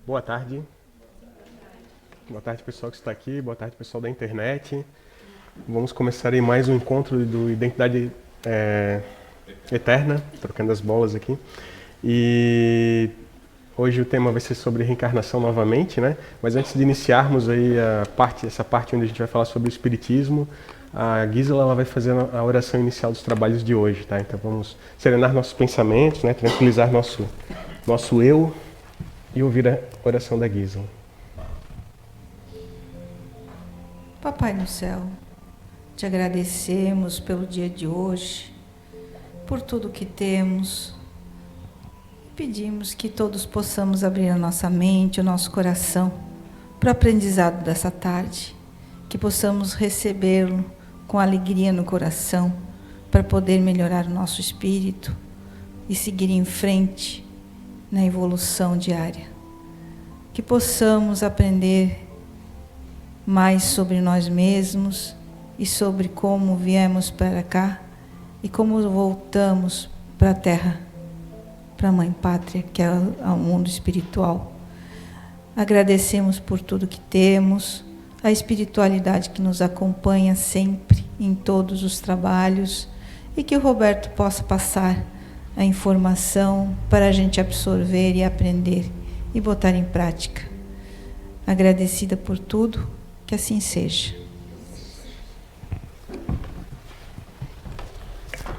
Boa tarde. Boa tarde, pessoal que está aqui. Boa tarde, pessoal da internet. Vamos começar aí mais um encontro do Identidade Eterna, trocando as bolas aqui. E hoje o tema vai ser sobre reencarnação novamente, né? Mas antes de iniciarmos aí essa parte onde a gente vai falar sobre o espiritismo, a Gisela ela vai fazer a oração inicial dos trabalhos de hoje, tá? Então vamos serenar nossos pensamentos, né? Tranquilizar nosso eu e ouvir a oração da Gisela. Papai no céu, te agradecemos pelo dia de hoje, por tudo que temos. Pedimos que todos possamos abrir a nossa mente, o nosso coração, para o aprendizado dessa tarde, que possamos recebê-lo com alegria no coração, para poder melhorar o nosso espírito e seguir em frente na evolução diária. Que possamos aprender mais sobre nós mesmos e sobre como viemos para cá e como voltamos para a Terra, para a Mãe Pátria, que é o mundo espiritual. Agradecemos por tudo que temos, a espiritualidade que nos acompanha sempre em todos os trabalhos e que o Roberto possa passar a informação para a gente absorver e aprender e botar em prática. Agradecida por tudo, que assim seja.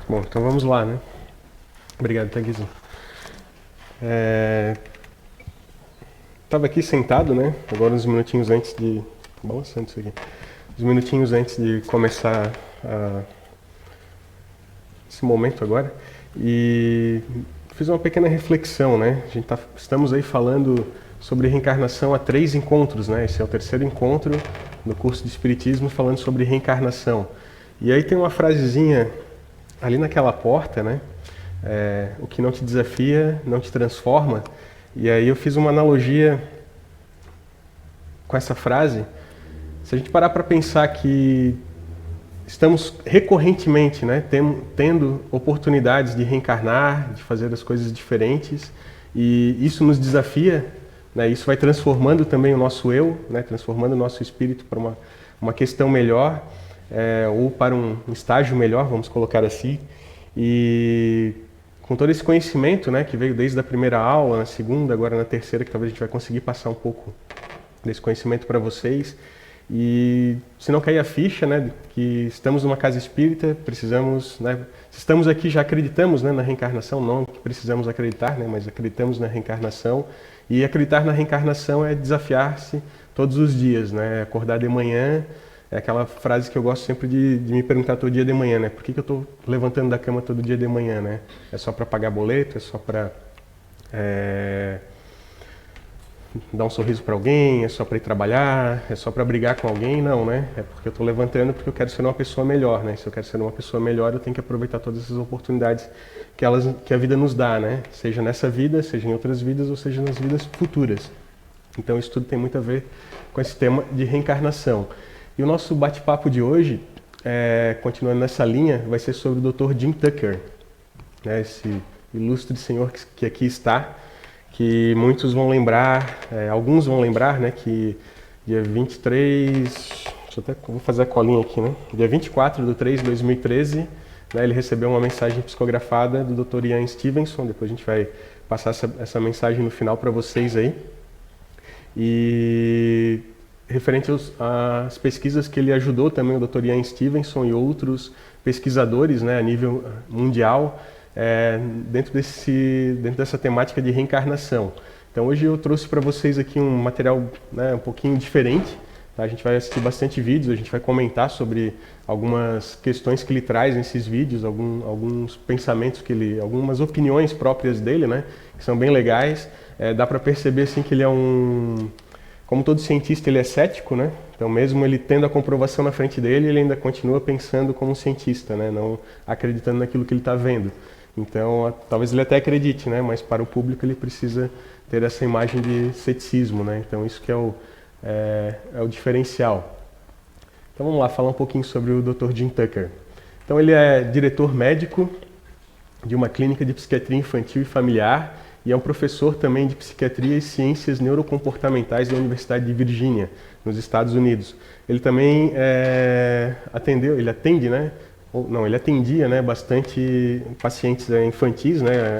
Bom, então vamos lá, né? Obrigado, Taguizo. Estava aqui sentado, né? Agora uns minutinhos antes de... Balançando isso aqui. Uns minutinhos antes de começar esse momento agora. E fiz uma pequena reflexão, né? Estamos aí falando sobre reencarnação há 3 encontros, né? Esse é o 3º encontro no curso de Espiritismo falando sobre reencarnação. E aí tem uma frasezinha ali naquela porta, né? O que não te desafia, não te transforma. E aí eu fiz uma analogia com essa frase. Se a gente parar para pensar que estamos recorrentemente, né, tendo oportunidades de reencarnar, de fazer as coisas diferentes, e isso nos desafia, né, isso vai transformando também o nosso eu, né, transformando o nosso espírito para uma questão melhor, ou para um estágio melhor, vamos colocar assim. E com todo esse conhecimento, né, que veio desde a primeira aula, na segunda, agora na terceira, que talvez a gente vai conseguir passar um pouco desse conhecimento para vocês. E se não cair a ficha, né, que estamos numa casa espírita, precisamos, né, se estamos aqui já acreditamos, né, na reencarnação, não que precisamos acreditar, né, mas acreditamos na reencarnação. E acreditar na reencarnação é desafiar-se todos os dias, né, acordar de manhã. É aquela frase que eu gosto sempre de me perguntar todo dia de manhã, né? Por que eu estou levantando da cama todo dia de manhã, né? É só para pagar boleto? É só para dar um sorriso para alguém? É só para ir trabalhar? É só para brigar com alguém? Não, né? É porque eu estou levantando porque eu quero ser uma pessoa melhor, né? Se eu quero ser uma pessoa melhor, eu tenho que aproveitar todas essas oportunidades que a vida nos dá, né? Seja nessa vida, seja em outras vidas ou seja nas vidas futuras. Então isso tudo tem muito a ver com esse tema de reencarnação. E o nosso bate-papo de hoje, continuando nessa linha, vai ser sobre o Dr. Jim Tucker, né, esse ilustre senhor que aqui está, que muitos vão lembrar, alguns vão lembrar, né, que dia 23, vou fazer a colinha aqui, né, dia 24/3/2013, né, ele recebeu uma mensagem psicografada do Dr. Ian Stevenson, depois a gente vai passar essa mensagem no final para vocês aí. E referente às pesquisas que ele ajudou também o Dr. Ian Stevenson e outros pesquisadores, né, a nível mundial, dentro dessa temática de reencarnação. Então hoje eu trouxe para vocês aqui um material, né, um pouquinho diferente. Tá? A gente vai assistir bastante vídeos, a gente vai comentar sobre algumas questões que ele traz nesses vídeos, alguns pensamentos algumas opiniões próprias dele, né, que são bem legais. Dá para perceber assim, que ele é como todo cientista, ele é cético, né? Então, mesmo ele tendo a comprovação na frente dele, ele ainda continua pensando como um cientista, né? Não acreditando naquilo que ele está vendo. Então, talvez ele até acredite, né? Mas para o público ele precisa ter essa imagem de ceticismo, né? Então, isso que é o diferencial. Então, vamos lá, falar um pouquinho sobre o Dr. Jim Tucker. Então, ele é diretor médico de uma clínica de psiquiatria infantil e familiar e é um professor também de psiquiatria e ciências neurocomportamentais da Universidade de Virgínia, nos Estados Unidos. Ele também ele atende, né? Ele atendia, né, bastante pacientes infantis, né?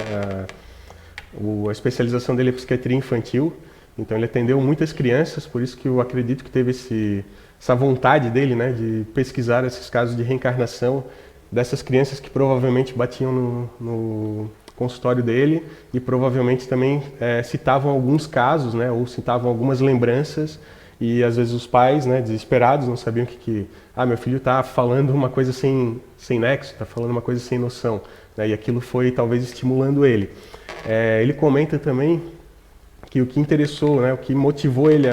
A especialização dele é psiquiatria infantil, então ele atendeu muitas crianças, por isso que eu acredito que teve essa vontade dele, né, de pesquisar esses casos de reencarnação dessas crianças que provavelmente batiam no consultório dele e provavelmente também citavam alguns casos, né, ou citavam algumas lembranças, e às vezes os pais, né, desesperados, não sabiam meu filho está falando uma coisa sem nexo, está falando uma coisa sem noção, né, e aquilo foi talvez estimulando ele. Ele comenta também que o que interessou, né, o que motivou ele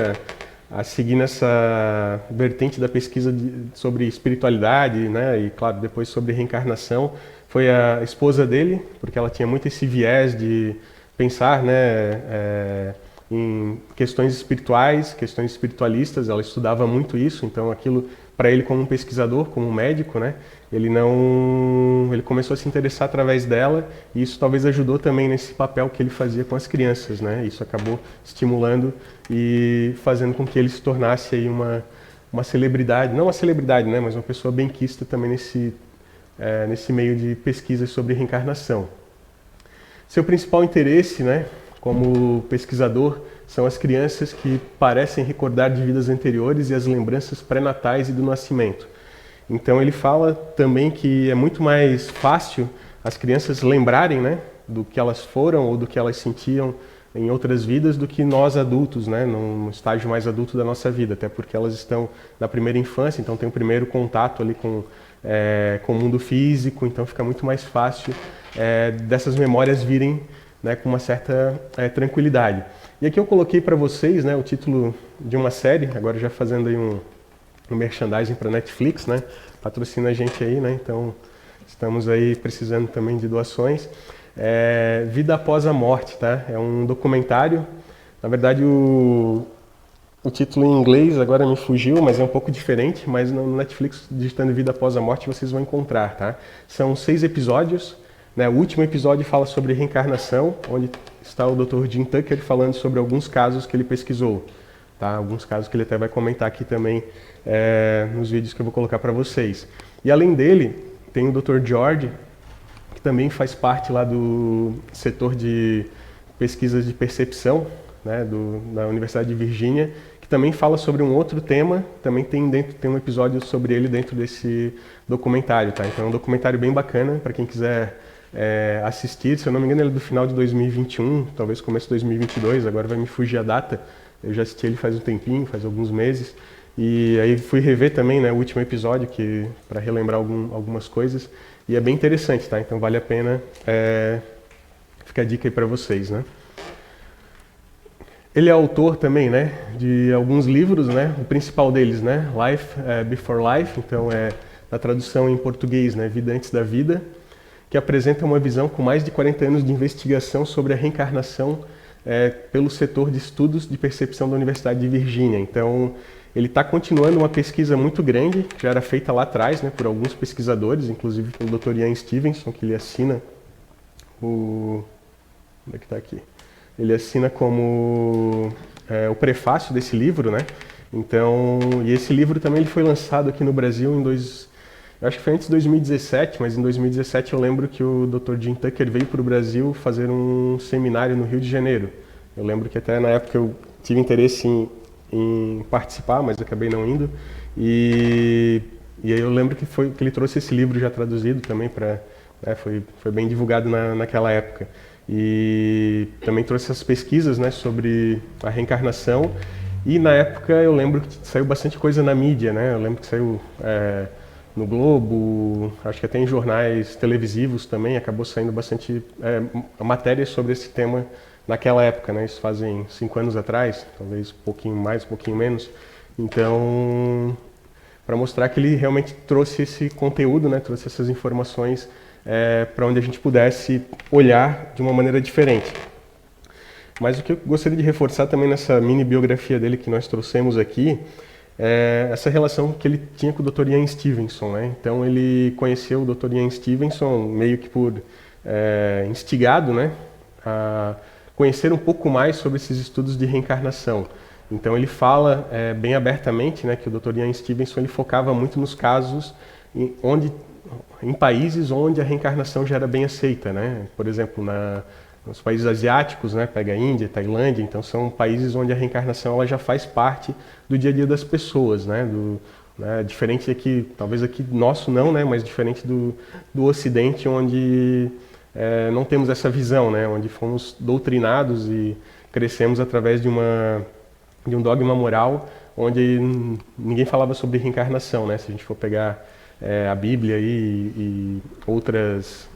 a seguir nessa vertente da pesquisa sobre espiritualidade, né, e claro, depois sobre reencarnação, foi a esposa dele, porque ela tinha muito esse viés de pensar, né, em questões espirituais, questões espiritualistas. Ela estudava muito isso, então aquilo para ele como um pesquisador, como um médico, né, ele começou a se interessar através dela, e isso talvez ajudou também nesse papel que ele fazia com as crianças, né? Isso acabou estimulando e fazendo com que ele se tornasse aí uma celebridade, não uma celebridade, né, mas uma pessoa benquista também nesse meio de pesquisas sobre reencarnação. Seu principal interesse, né, como pesquisador, são as crianças que parecem recordar de vidas anteriores e as lembranças pré-natais e do nascimento. Então ele fala também que é muito mais fácil as crianças lembrarem, né, do que elas foram ou do que elas sentiam em outras vidas do que nós adultos, né, num estágio mais adulto da nossa vida, até porque elas estão na primeira infância, então tem o primeiro contato ali com o mundo físico, então fica muito mais fácil dessas memórias virem, né, com uma certa tranquilidade. E aqui eu coloquei para vocês, né, o título de uma série, agora já fazendo aí um merchandising para Netflix, né, patrocina a gente aí, né, então estamos aí precisando também de doações. Vida Após a Morte, tá? É um documentário, na verdade o título em inglês agora me fugiu, mas é um pouco diferente, mas no Netflix, digitando Vida Após a Morte, vocês vão encontrar, tá? São 6 episódios, né? O último episódio fala sobre reencarnação, onde está o Dr. Jim Tucker falando sobre alguns casos que ele pesquisou, tá? Alguns casos que ele até vai comentar aqui também nos vídeos que eu vou colocar para vocês. E além dele, tem o Dr. George, que também faz parte lá do setor de pesquisas de percepção, né, da Universidade de Virgínia, que também fala sobre um outro tema, também tem um episódio sobre ele dentro desse documentário, tá? Então é um documentário bem bacana para quem quiser assistir. Se eu não me engano, ele é do final de 2021, talvez começo de 2022, agora vai me fugir a data. Eu já assisti ele faz um tempinho, faz alguns meses, e aí fui rever também, né, o último episódio para relembrar algumas coisas, e é bem interessante, tá? Então vale a pena, fica a dica aí para vocês, né? Ele é autor também, né, de alguns livros, né? O principal deles, né, Life Before Life, então na tradução em português, né, Vida Antes da Vida, que apresenta uma visão com mais de 40 anos de investigação sobre a reencarnação pelo setor de estudos de percepção da Universidade de Virgínia. Então, ele está continuando uma pesquisa muito grande, que já era feita lá atrás, né, por alguns pesquisadores, inclusive pelo Dr. Ian Stevenson, que ele assina onde é que está aqui? Ele assina como o prefácio desse livro, né? Então, e esse livro também ele foi lançado aqui no Brasil eu acho que foi antes de 2017, mas em 2017 eu lembro que o Dr. Jim Tucker veio para o Brasil fazer um seminário no Rio de Janeiro. Eu lembro que até na época eu tive interesse em participar, mas acabei não indo. E aí eu lembro que ele trouxe esse livro já traduzido também foi bem divulgado naquela época. E também trouxe essas pesquisas, né, sobre a reencarnação. E na época eu lembro que saiu bastante coisa na mídia, né? Eu lembro que saiu no Globo, acho que até em jornais televisivos também acabou saindo bastante matérias sobre esse tema naquela época, né? Isso fazem 5 anos atrás, talvez um pouquinho mais, um pouquinho menos. Então, para mostrar que ele realmente trouxe esse conteúdo, né? Trouxe essas informações para onde a gente pudesse olhar de uma maneira diferente. Mas o que eu gostaria de reforçar também nessa mini biografia dele que nós trouxemos aqui é essa relação que ele tinha com o Dr. Ian Stevenson, né? Então ele conheceu o Dr. Ian Stevenson meio que por instigado, né? A conhecer um pouco mais sobre esses estudos de reencarnação. Então ele fala bem abertamente, né, que o Dr. Ian Stevenson ele focava muito nos casos em países onde a reencarnação já era bem aceita, né? Por exemplo, nos países asiáticos, né, pega a Índia, Tailândia, então são países onde a reencarnação ela já faz parte do dia a dia das pessoas, né? Diferente aqui, talvez aqui nosso não, né, mas diferente do Ocidente, onde não temos essa visão, né, onde fomos doutrinados e crescemos através de um dogma moral, onde ninguém falava sobre reencarnação, né? Se a gente for pegar a Bíblia e outras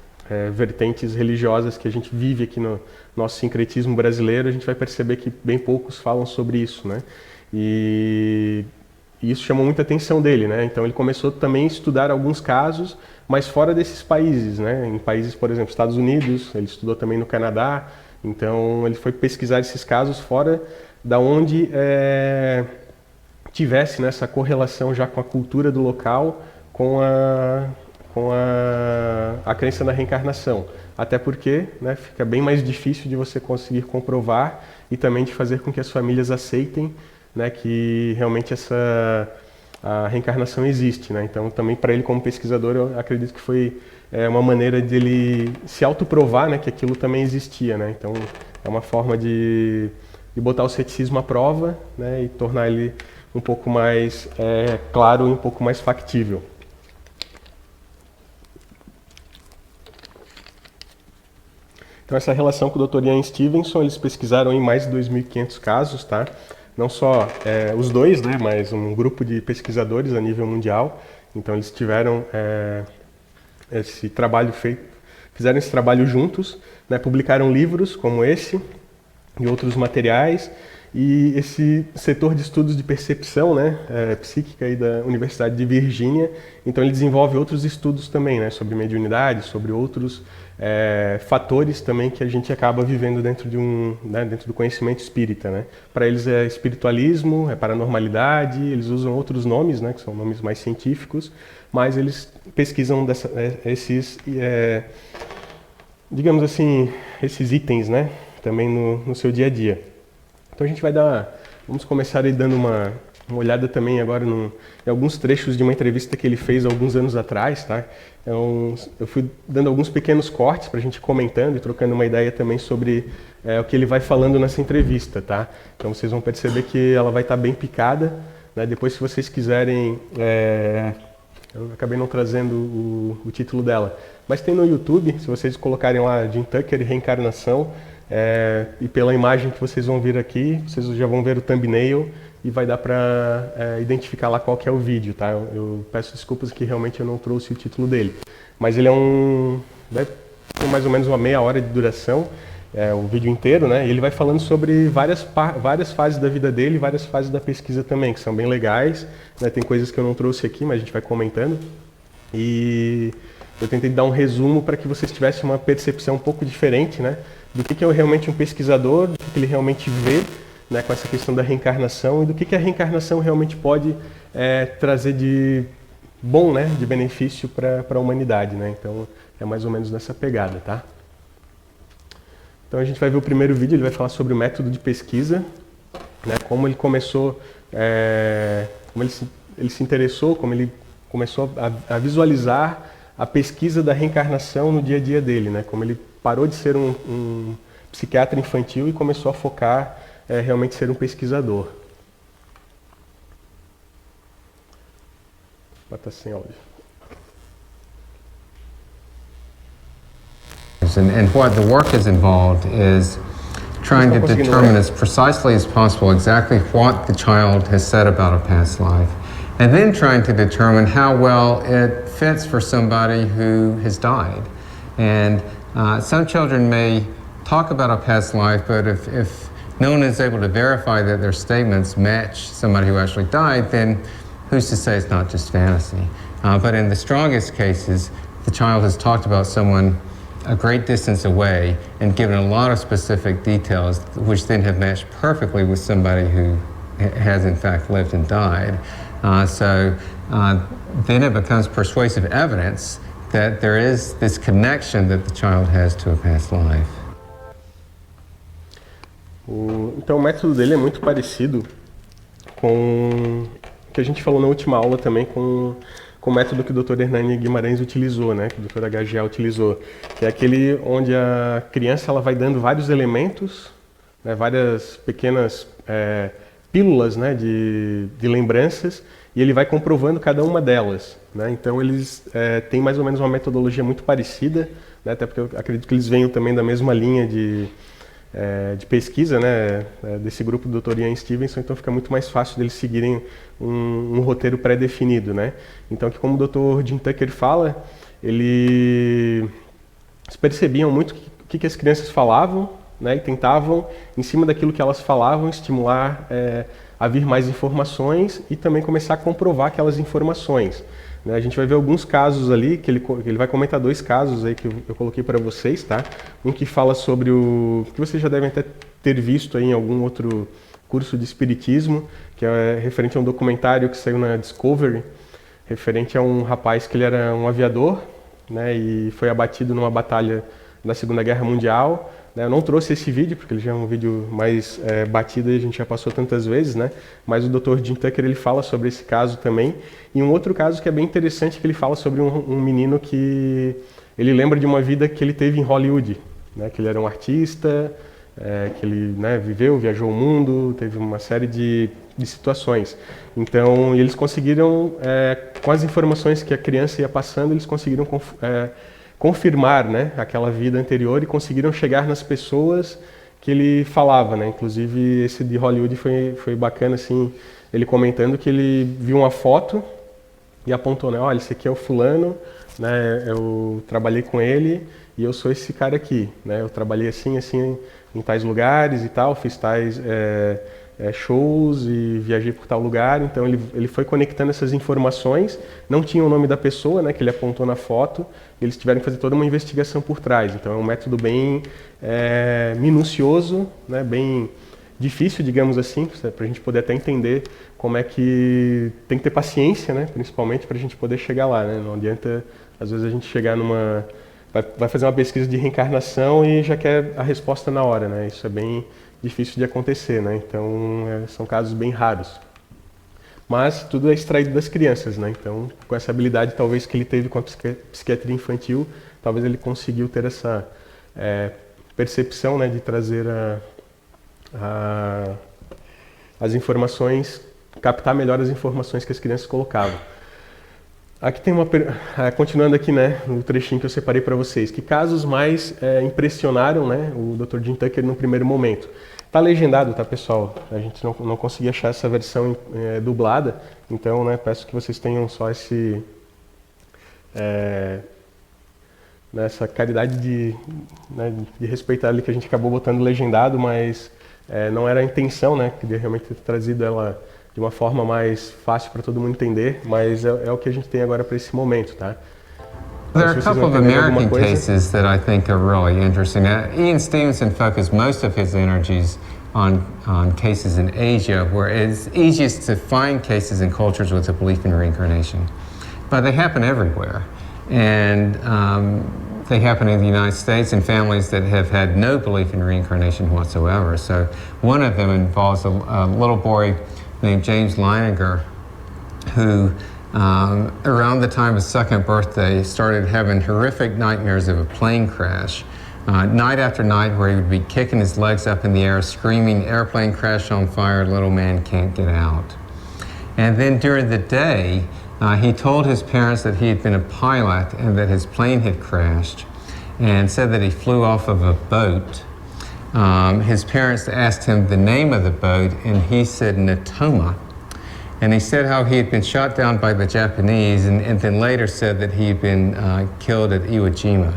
vertentes religiosas que a gente vive aqui no nosso sincretismo brasileiro, a gente vai perceber que bem poucos falam sobre isso, né? E isso chamou muita atenção dele, né? Então ele começou também a estudar alguns casos, mas fora desses países, né? Em países, por exemplo, Estados Unidos, ele estudou também no Canadá, então ele foi pesquisar esses casos fora da onde tivesse nessa correlação já com a cultura do local, com a crença na reencarnação. Até porque, né, fica bem mais difícil de você conseguir comprovar e também de fazer com que as famílias aceitem, né, que realmente a reencarnação existe, né? Então também para ele como pesquisador eu acredito que foi uma maneira de ele se autoprovar, né, que aquilo também existia, né? Então é uma forma de botar o ceticismo à prova, né, e tornar ele um pouco mais claro e um pouco mais factível. Então essa relação com o Dr. Ian Stevenson, eles pesquisaram em mais de 2.500 casos, tá? Não só os dois, né, mas um grupo de pesquisadores a nível mundial. Então eles tiveram esse trabalho fizeram esse trabalho juntos, né, publicaram livros como esse e outros materiais. E esse setor de estudos de percepção, né, psíquica aí da Universidade de Virgínia, então ele desenvolve outros estudos também, né, sobre mediunidade, sobre outros fatores também que a gente acaba vivendo dentro dentro do conhecimento espírita, né. Para eles é espiritualismo, é paranormalidade, eles usam outros nomes, né, que são nomes mais científicos, mas eles pesquisam esses, digamos assim, esses itens, né, também no seu dia a dia. Então a gente vamos começar aí dando uma olhada também agora em alguns trechos de uma entrevista que ele fez alguns anos atrás, tá? Então, eu fui dando alguns pequenos cortes para a gente ir comentando e trocando uma ideia também sobre o que ele vai falando nessa entrevista, tá? Então vocês vão perceber que ela vai estar bem picada, né? Depois, se vocês quiserem, eu acabei não trazendo o título dela, mas tem no YouTube, se vocês colocarem lá Jim Tucker e Reencarnação, e pela imagem que vocês vão ver aqui, vocês já vão ver o thumbnail e vai dar para identificar lá qual que é o vídeo, tá? Eu peço desculpas que realmente eu não trouxe o título dele, mas ele deve ter mais ou menos uma meia hora de duração, o vídeo inteiro, né? E ele vai falando sobre várias fases da vida dele, várias fases da pesquisa também, que são bem legais, né? Tem coisas que eu não trouxe aqui, mas a gente vai comentando. E eu tentei dar um resumo para que vocês tivessem uma percepção um pouco diferente, né, do que é realmente um pesquisador, do que ele realmente vê, né, com essa questão da reencarnação e do que a reencarnação realmente pode trazer de bom, né, de benefício para a humanidade, né? Então é mais ou menos nessa pegada, tá? Então a gente vai ver o primeiro vídeo, ele vai falar sobre o método de pesquisa, né, como ele começou, como ele se interessou, como ele começou a visualizar a pesquisa da reencarnação no dia a dia dele, né? Como ele parou de ser um psiquiatra infantil e começou a focar realmente ser um pesquisador. Bota sem áudio. And what the work is involved is trying to determine as precisely as possible exactly what the child has said about a past life, and then trying to determine how well it fits for somebody who has died. And some children may talk about a past life, but if no one is able to verify that their statements match somebody who actually died, then who's to say it's not just fantasy? But in the strongest cases, the child has talked about someone a great distance away and given a lot of specific details, which then have matched perfectly with somebody who has in fact lived and died. Then it becomes persuasive evidence that there is this connection that the child has to a past life. Então o método dele é muito parecido com o que a gente falou na última aula também, com o método que o Dr. Hernani Guimarães utilizou, né, que o Dr. HGA utilizou, que é aquele onde a criança ela vai dando vários elementos, né, várias pequenas pílulas, né, de lembranças, e ele vai comprovando cada uma delas, né? Então eles têm mais ou menos uma metodologia muito parecida, né, até porque eu acredito que eles venham também da mesma linha de pesquisa, né, desse grupo do Dr. Ian Stevenson, então fica muito mais fácil deles seguirem um roteiro pré-definido, né? Então, que como o Dr. Jim Tucker fala, eles percebiam muito o que as crianças falavam, né, e tentavam, em cima daquilo que elas falavam, estimular a vir mais informações e também começar a comprovar aquelas informações. Né? A gente vai ver alguns casos ali, que ele vai comentar 2 casos aí que eu coloquei para vocês, tá? Um que fala sobre o que vocês já devem até ter visto aí em algum outro curso de espiritismo, que é referente a um documentário que saiu na Discovery, referente a um rapaz que ele era um aviador, né, e foi abatido numa batalha da Segunda Guerra Mundial. Eu não trouxe esse vídeo, porque ele já é um vídeo mais batido e a gente já passou tantas vezes, né? Mas o Dr. Jim Tucker ele fala sobre esse caso também. E um outro caso que é bem interessante, que ele fala sobre um menino que ele lembra de uma vida que ele teve em Hollywood, né? Que ele era um artista, que ele, né, viveu, viajou o mundo, teve uma série de situações. Então, eles conseguiram, com as informações que a criança ia passando, eles conseguiram confirmar, né, aquela vida anterior e conseguiram chegar nas pessoas que ele falava, né? Inclusive esse de Hollywood foi bacana, assim, ele comentando que ele viu uma foto e apontou, né, olha, esse aqui é o fulano, né, eu trabalhei com ele e eu sou esse cara aqui, né, eu trabalhei assim em tais lugares e tal, fiz tais shows e viajei por tal lugar. Então ele foi conectando essas informações, não tinha o nome da pessoa, né, que ele apontou na foto, eles tiveram que fazer toda uma investigação por trás. Então é um método bem minucioso, né, bem difícil, digamos assim, para a gente poder até entender como é que tem que ter paciência, né, principalmente para a gente poder chegar lá, né? Não adianta às vezes a gente chegar vai fazer uma pesquisa de reencarnação e já quer a resposta na hora, né? Isso é bem difícil de acontecer, né? Então são casos bem raros. Mas tudo é extraído das crianças, né? Então, com essa habilidade talvez que ele teve com a psiquiatria infantil, talvez ele conseguiu ter essa percepção, né, de trazer as informações, captar melhor as informações que as crianças colocavam. Aqui tem continuando aqui, né, no trechinho que eu separei para vocês, que casos mais impressionaram, né, o Dr. Jim Tucker no primeiro momento. Tá legendado, tá, pessoal? A gente não conseguia achar essa versão dublada, então, né, peço que vocês tenham só essa caridade de respeitar ali, que a gente acabou botando legendado, mas não era a intenção, né, queria realmente ter trazido ela de uma forma mais fácil para todo mundo entender, mas é o que a gente tem agora para esse momento, tá? There are a couple of American cases that I think are really interesting. Ian Stevenson focused most of his energies on cases in Asia, where it's easiest to find cases in cultures with a belief in reincarnation. But they happen everywhere. And they happen in the United States in families that have had no belief in reincarnation whatsoever. So one of them involves a little boy named James Leininger, who around the time of his 2nd birthday started having horrific nightmares of a plane crash. Night after night, where he would be kicking his legs up in the air, screaming, "Airplane crash on fire, little man can't get out." And then during the day, he told his parents that he had been a pilot and that his plane had crashed, and said that he flew off of a boat. His parents asked him the name of the boat, and he said Natoma. And he said how he had been shot down by the Japanese, and then later said that he had been killed at Iwo Jima.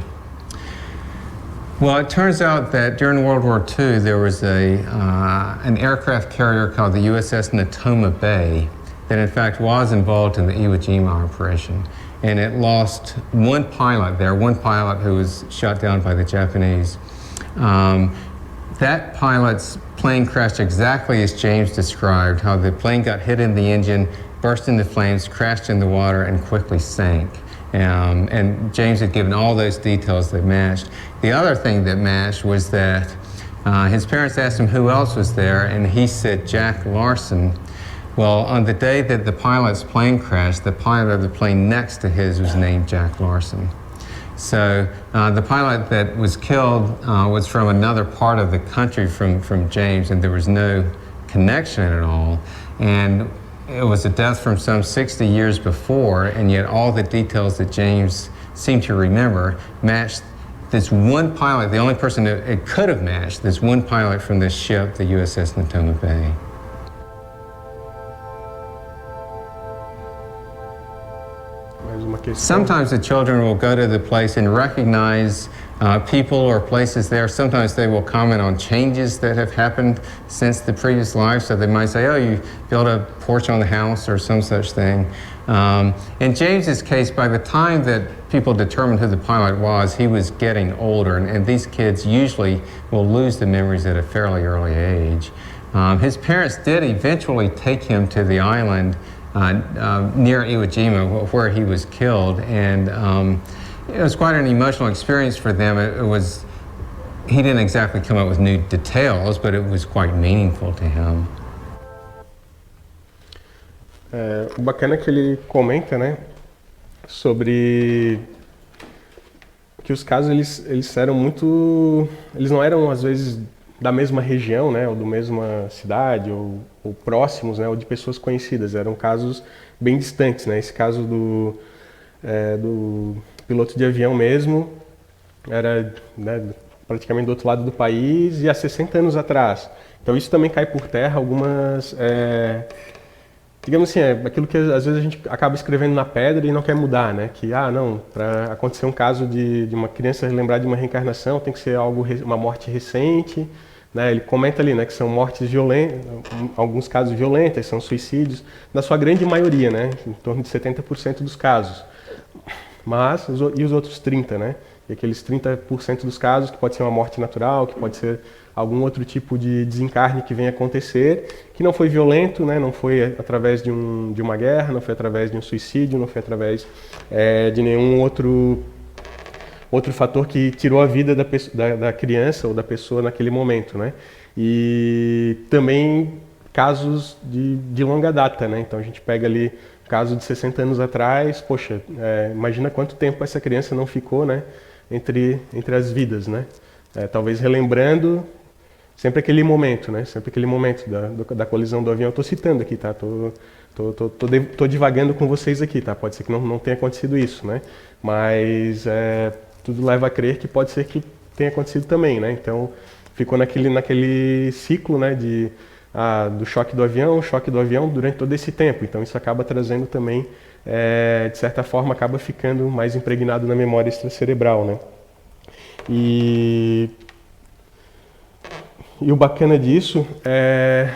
Well, it turns out that during World War II, there was an aircraft carrier called the USS Natoma Bay that in fact was involved in the Iwo Jima operation. And it lost one pilot there, one pilot who was shot down by the Japanese. That pilot's plane crashed exactly as James described, how the plane got hit in the engine, burst into flames, crashed in the water, and quickly sank. And James had given all those details that matched. The other thing that matched was that His parents asked him who else was there, and he said Jack Larson. Well, on the day that the pilot's plane crashed, the pilot of the plane next to his was named Jack Larson. So the pilot that was killed was from another part of the country from James, and there was no connection at all. And it was a death from some 60 years before, and yet all the details that James seemed to remember matched this one pilot, the only person that it could have matched, this one pilot from this ship, the USS Natoma Bay. Sometimes the children will go to the place and recognize people or places there. Sometimes they will comment on changes that have happened since the previous life. So they might say, oh, you built a porch on the house or some such thing. In James's case, by the time that people determined who the pilot was, he was getting older. And these kids usually will lose the memories at a fairly early age. His parents did eventually take him to the island near Iwo Jima, where he was killed, and it was quite an emotional experience for them. He didn't exactly come up with new details, but it was quite meaningful to him. O bacana é que ele comenta, né, sobre que os casos eles eram muito, eles não eram às vezes da mesma região, né, ou da mesma cidade, ou próximos, né, ou de pessoas conhecidas. Eram casos bem distantes, né. Esse caso do piloto de avião mesmo era, né, praticamente do outro lado do país e há 60 anos atrás. Então isso também cai por terra algumas, digamos assim, aquilo que às vezes a gente acaba escrevendo na pedra e não quer mudar, né? Que, não, para acontecer um caso de uma criança lembrar de uma reencarnação tem que ser uma morte recente, né? Ele comenta ali, né, que são mortes violentas, alguns casos violentas, são suicídios, na sua grande maioria, né? Em torno de 70% dos casos. Mas, e os outros 30%, né? E aqueles 30% dos casos que pode ser uma morte natural, que pode ser algum outro tipo de desencarne que venha acontecer, que não foi violento, né? Não foi através de uma guerra, não foi através de um suicídio, não foi através de nenhum outro fator que tirou a vida da criança ou da pessoa naquele momento, né? E também casos de longa data, né? Então a gente pega ali o caso de 60 anos atrás, poxa, imagina quanto tempo essa criança não ficou, né? Entre as vidas, né? Talvez relembrando sempre aquele momento, né? Sempre aquele momento da colisão do avião. Eu estou citando aqui, tá? Tô divagando com vocês aqui, tá? Pode ser que não tenha acontecido isso, né? Mas tudo leva a crer que pode ser que tenha acontecido também, né? Então ficou naquele ciclo, né? Do choque do avião durante todo esse tempo. Então isso acaba trazendo também, de certa forma, acaba ficando mais impregnado na memória extracerebral, né? E o bacana disso é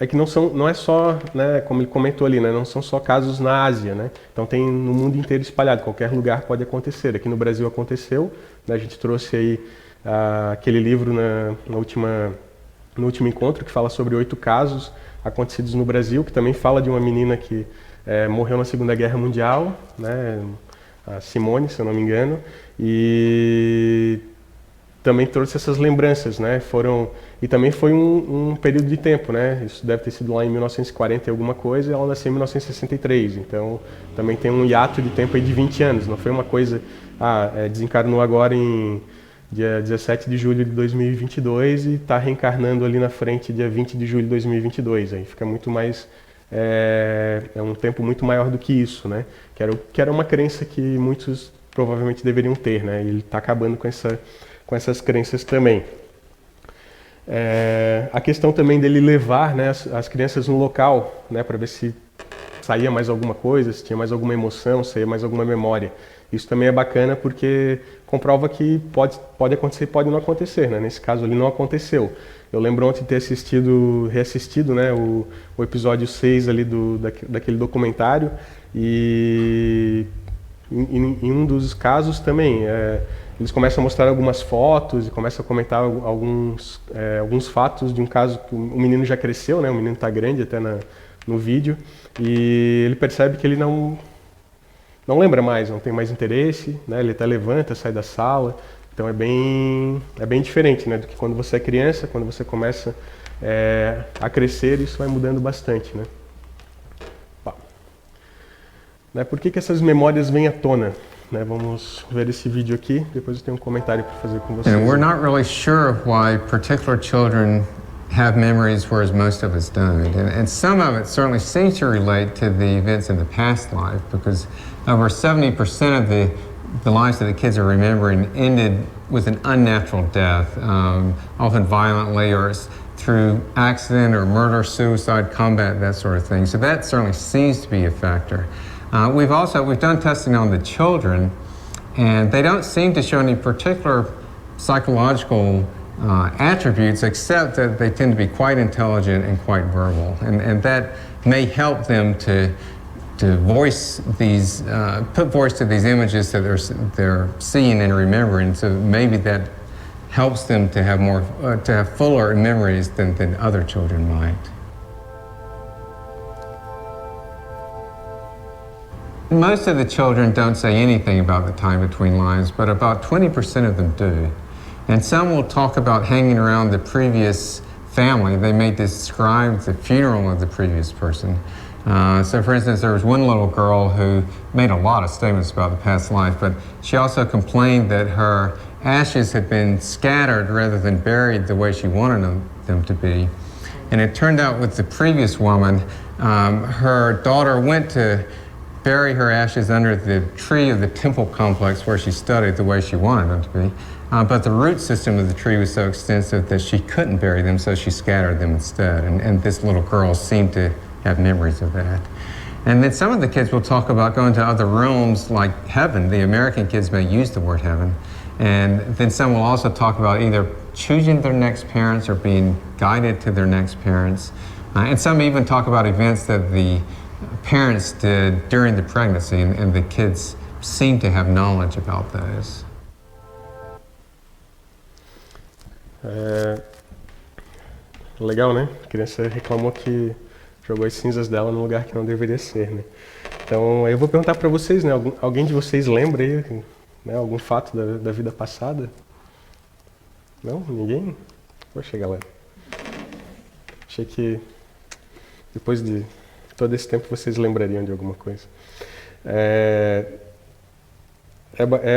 que não é só, né, como ele comentou ali, né, não são só casos na Ásia, né? Então tem no mundo inteiro espalhado, qualquer lugar pode acontecer. Aqui no Brasil aconteceu, né, a gente trouxe aí aquele livro no último encontro que fala sobre 8 casos acontecidos no Brasil, que também fala de uma menina que morreu na Segunda Guerra Mundial, né, a Simone, se eu não me engano, e também trouxe essas lembranças, né? E também foi um período de tempo, né? Isso deve ter sido lá em 1940 e alguma coisa, e ela nasceu em 1963, então também tem um hiato de tempo aí de 20 anos, não foi uma coisa, desencarnou agora em dia 17 de julho de 2022 e está reencarnando ali na frente dia 20 de julho de 2022, aí fica muito mais, um tempo muito maior do que isso, né? Que era uma crença que muitos provavelmente deveriam ter, né? E ele está acabando com essas crenças também. A questão também dele levar, né, as crianças no local, né, para ver se saía mais alguma coisa, se tinha mais alguma emoção, se saía mais alguma memória. Isso também é bacana porque comprova que pode acontecer, pode não acontecer, né? Nesse caso ali não aconteceu. Eu lembro ontem de ter reassistido, né, o episódio 6 ali daquele documentário, e em um dos casos também eles começam a mostrar algumas fotos e começam a comentar alguns fatos de um caso que o menino já cresceu, né? O menino está grande até no vídeo, e ele percebe que ele não lembra mais, não tem mais interesse, né? Ele até levanta, sai da sala, Então é bem diferente, né, do que quando você é criança, quando você começa a crescer, isso vai mudando bastante, né? Por que essas memórias vêm à tona? Vamos ver esse vídeo aqui, depois eu tenho um comentário para fazer com vocês. And we're not really sure of why particular children have memories, whereas most of us don't. And some of it certainly seems to relate to the events in the past life, because over 70% of the lives that the kids are remembering ended with an unnatural death, often violently or through accident or murder, suicide, combat, that sort of thing. So that certainly seems to be a factor. We've done testing on the children, and they don't seem to show any particular psychological attributes, except that they tend to be quite intelligent and quite verbal, and that may help them to voice these, put voice to these images that they're seeing and remembering. So maybe that helps them to have more, to have fuller memories than other children might. Most of the children don't say anything about the time between lives, but about 20% of them do. And some will talk about hanging around the previous family. They may describe the funeral of the previous person. So for instance, there was one little girl who made a lot of statements about the past life, but she also complained that her ashes had been scattered rather than buried the way she wanted them to be. And it turned out with the previous woman, her daughter went to bury her ashes under the tree of the temple complex where she studied the way she wanted them to be. But the root system of the tree was so extensive that she couldn't bury them, so she scattered them instead. And this little girl seemed to have memories of that. And then some of the kids will talk about going to other realms like heaven. The American kids may use the word heaven. And then some will also talk about either choosing their next parents or being guided to their next parents. And some even talk about events that the parents did during the pregnancy, and the kids seem to have knowledge about those. Legal, né? A criança reclamou que jogou as cinzas dela num lugar que não deveria ser, né? Então, eu vou perguntar para vocês, né? Alguém de vocês lembra aí, né, algum fato da vida passada? Não? Ninguém? Poxa, galera. Achei que depois de todo esse tempo vocês lembrariam de alguma coisa. É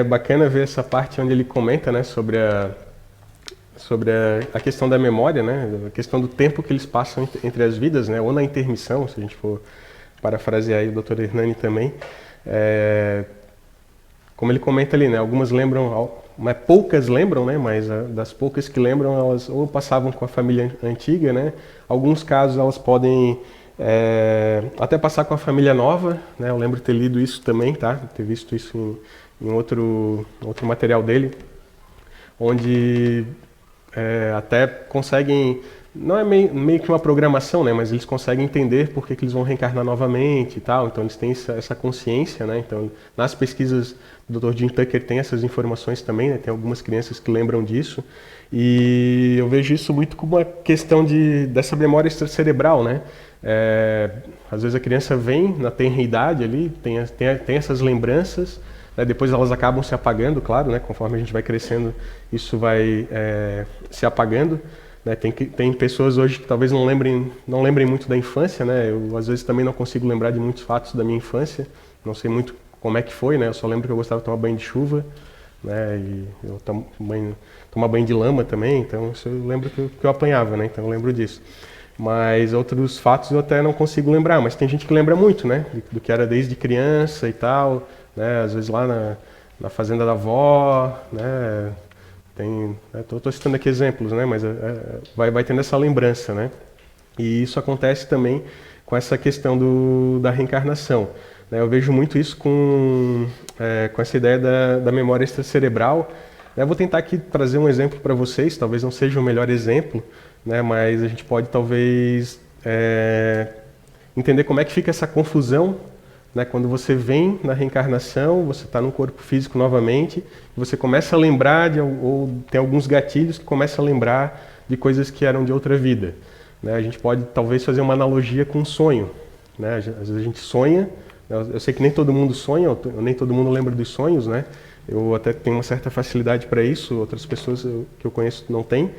bacana ver essa parte onde ele comenta, né, sobre a questão da memória, né, a questão do tempo que eles passam entre as vidas, né, ou na intermissão, se a gente for parafrasear aí o Dr. Hernani também. Como ele comenta ali, né, algumas lembram, mas poucas lembram, né, mas das poucas que lembram, elas ou passavam com a família antiga, né, alguns casos elas podem até passar com a família nova, né, eu lembro de ter lido isso também, tá, ter visto isso em outro material dele, onde até conseguem, não é meio que uma programação, né, mas eles conseguem entender por que eles vão reencarnar novamente e tal, então eles têm essa consciência, né, então nas pesquisas do Dr. Jim Tucker tem essas informações também, né, tem algumas crianças que lembram disso, e eu vejo isso muito como uma questão dessa memória extracerebral, né, às vezes a criança vem na tenra idade ali, tem essas lembranças, né, depois elas acabam se apagando, claro, né, conforme a gente vai crescendo, isso vai se apagando. Né, tem pessoas hoje que talvez não lembrem muito da infância, né, eu às vezes também não consigo lembrar de muitos fatos da minha infância, não sei muito como é que foi, né, eu só lembro que eu gostava de tomar banho de chuva, né, e eu tomar banho de lama também, então isso eu lembro que eu apanhava, né, então eu lembro disso. Mas outros fatos eu até não consigo lembrar, mas tem gente que lembra muito, né, do que era desde criança e tal, né, às vezes lá na fazenda da avó, né, estou citando aqui exemplos, né, mas vai tendo essa lembrança, né, e isso acontece também com essa questão da reencarnação, né, eu vejo muito isso com essa ideia da memória extracerebral, né, eu vou tentar aqui trazer um exemplo para vocês, talvez não seja o melhor exemplo, né, mas a gente pode talvez entender como é que fica essa confusão, né, quando você vem na reencarnação, você está num corpo físico novamente, você começa a lembrar, ou tem alguns gatilhos que começa a lembrar de coisas que eram de outra vida. Né, a gente pode talvez fazer uma analogia com um sonho. Né, às vezes a gente sonha, eu sei que nem todo mundo sonha, nem todo mundo lembra dos sonhos, né, Eu até tenho uma certa facilidade para isso, outras pessoas que eu conheço não têm.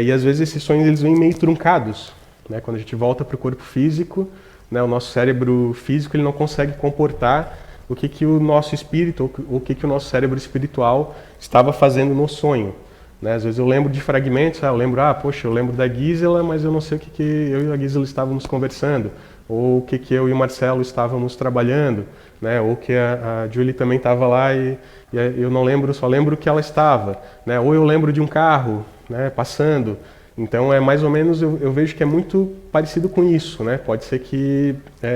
E às vezes esses sonhos eles vêm meio truncados, né? Quando a gente volta para o corpo físico, né, o nosso cérebro físico ele não consegue comportar o que o nosso espírito, ou o que o nosso cérebro espiritual estava fazendo no sonho. Né? Às vezes eu lembro de fragmentos, eu lembro da Gisela, mas eu não sei o que eu e a Gisela estávamos conversando, ou o que eu e o Marcelo estávamos trabalhando, né? Ou que a Julie também estava lá e eu não lembro, só lembro que ela estava, né? Ou eu lembro de um carro, né, passando. Então é mais ou menos, eu vejo que é muito parecido com isso, né? Pode ser que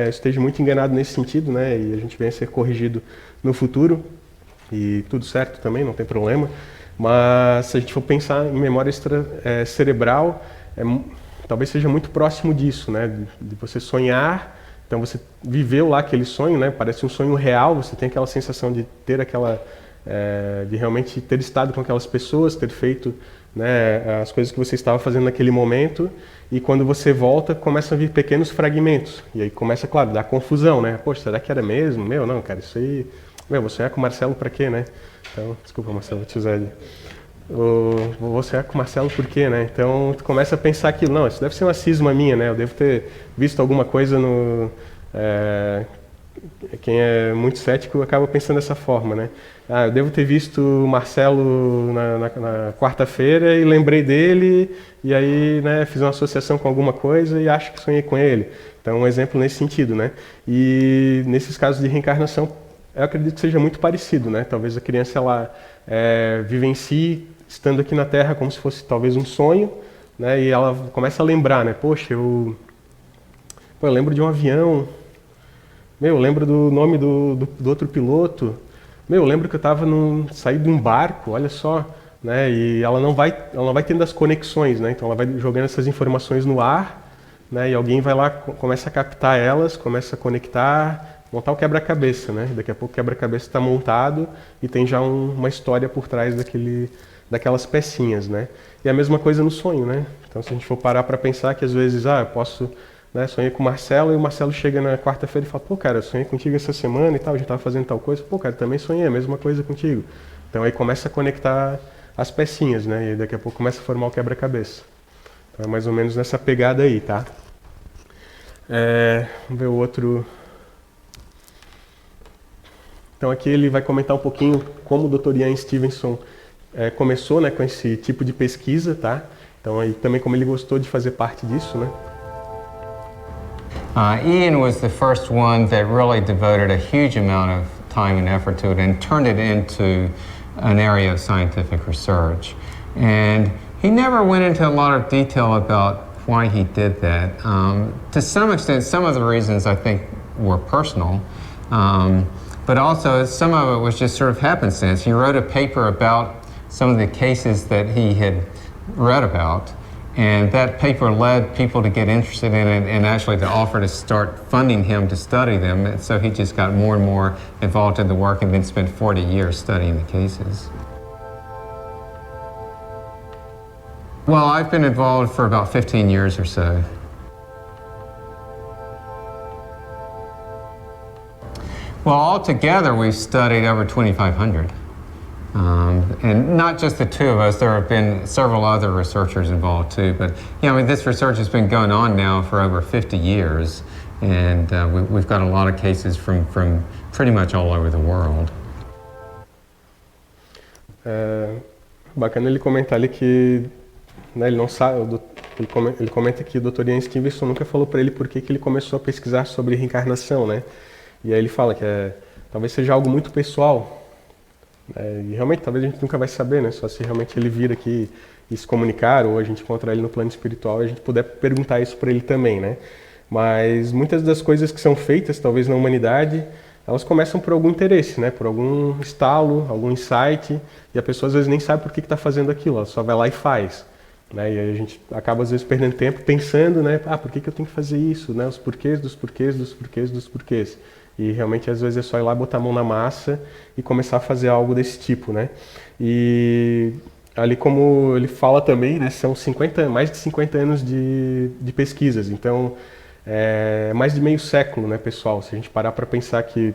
esteja muito enganado nesse sentido, né? E a gente venha a ser corrigido no futuro e tudo certo também, não tem problema. Mas se a gente for pensar em memória cerebral, talvez seja muito próximo disso, né? De você sonhar, então você viveu lá aquele sonho, né? Parece um sonho real, você tem aquela sensação de ter de realmente ter estado com aquelas pessoas, ter feito, né, as coisas que você estava fazendo naquele momento, e quando você volta, começam a vir pequenos fragmentos, e aí começa, claro, a dar confusão, né? Poxa, será que era mesmo? Não, cara, isso aí... vou sonhar com o Marcelo pra quê, né? Então, desculpa, Marcelo, vou te usar ali. Vou sonhar com o Marcelo por quê, né? Então, tu começa a pensar aquilo, não, isso deve ser uma cisma minha, né? Eu devo ter visto alguma coisa no... Quem é muito cético acaba pensando dessa forma, né? Eu devo ter visto o Marcelo na quarta-feira e lembrei dele, e aí, né, fiz uma associação com alguma coisa e acho que sonhei com ele. Então, um exemplo nesse sentido, né? E nesses casos de reencarnação, eu acredito que seja muito parecido, né? Talvez a criança, ela vivencie estando aqui na Terra como se fosse talvez um sonho, né? E ela começa a lembrar, né? Poxa, eu lembro de um avião, eu lembro do nome do outro piloto, eu lembro que eu saí de um barco, olha só, né? E ela não vai tendo as conexões, né? Então ela vai jogando essas informações no ar, né? E alguém vai lá, começa a captar elas, começa a conectar, montar o quebra-cabeça, né? Daqui a pouco o quebra-cabeça está montado e tem já uma história por trás daquelas pecinhas, né? E a mesma coisa no sonho, né? Então se a gente for parar para pensar que às vezes, eu posso... sonhei com o Marcelo e o Marcelo chega na quarta-feira e fala, pô, cara, eu sonhei contigo essa semana e tal, a gente tava fazendo tal coisa, pô, cara, também sonhei a mesma coisa contigo. Então aí começa a conectar as pecinhas, né, e daqui a pouco começa a formar o quebra-cabeça. Então é mais ou menos nessa pegada aí, tá? Vamos ver o outro. Então aqui ele vai comentar um pouquinho como o Dr. Ian Stevenson começou, né, com esse tipo de pesquisa, tá? Então aí também como ele gostou de fazer parte disso, né? Ian was the first one that really devoted a huge amount of time and effort to it and turned it into an area of scientific research. And he never went into a lot of detail about why he did that. To some extent, some of the reasons I think were personal, but also some of it was just sort of happenstance. He wrote a paper about some of the cases that he had read about. And that paper led people to get interested in it and actually to offer to start funding him to study them. And so he just got more and more involved in the work and then spent 40 years studying the cases. Well, I've been involved for about 15 years or so. Well, altogether we've studied over 2,500. And not just the two of us, there have been several other researchers involved too. But this research has been going on now for over 50 years, and we've got a lot of cases from pretty much all over the world. Bacana ele comentar ali que, né, ele não sabe, ele comenta que o Dr. Ian Stevenson nunca falou para ele por que ele começou a pesquisar sobre reencarnação, né? E aí ele fala que talvez seja algo muito pessoal. E realmente talvez a gente nunca vai saber, né? Só se realmente ele vir aqui e se comunicar, ou a gente encontrar ele no plano espiritual e a gente puder perguntar isso para ele também, né? Mas muitas das coisas que são feitas, talvez na humanidade, elas começam por algum interesse, né? Por algum estalo, algum insight, e a pessoa às vezes nem sabe por que está fazendo aquilo, ela só vai lá e faz. Né? E aí a gente acaba às vezes perdendo tempo pensando, né? Por que eu tenho que fazer isso? Né? Os porquês dos porquês dos porquês dos porquês. E realmente às vezes é só ir lá, botar a mão na massa e começar a fazer algo desse tipo, né? E ali como ele fala também, né, são mais de 50 anos de pesquisas, então mais de meio século, né, pessoal? Se a gente parar para pensar que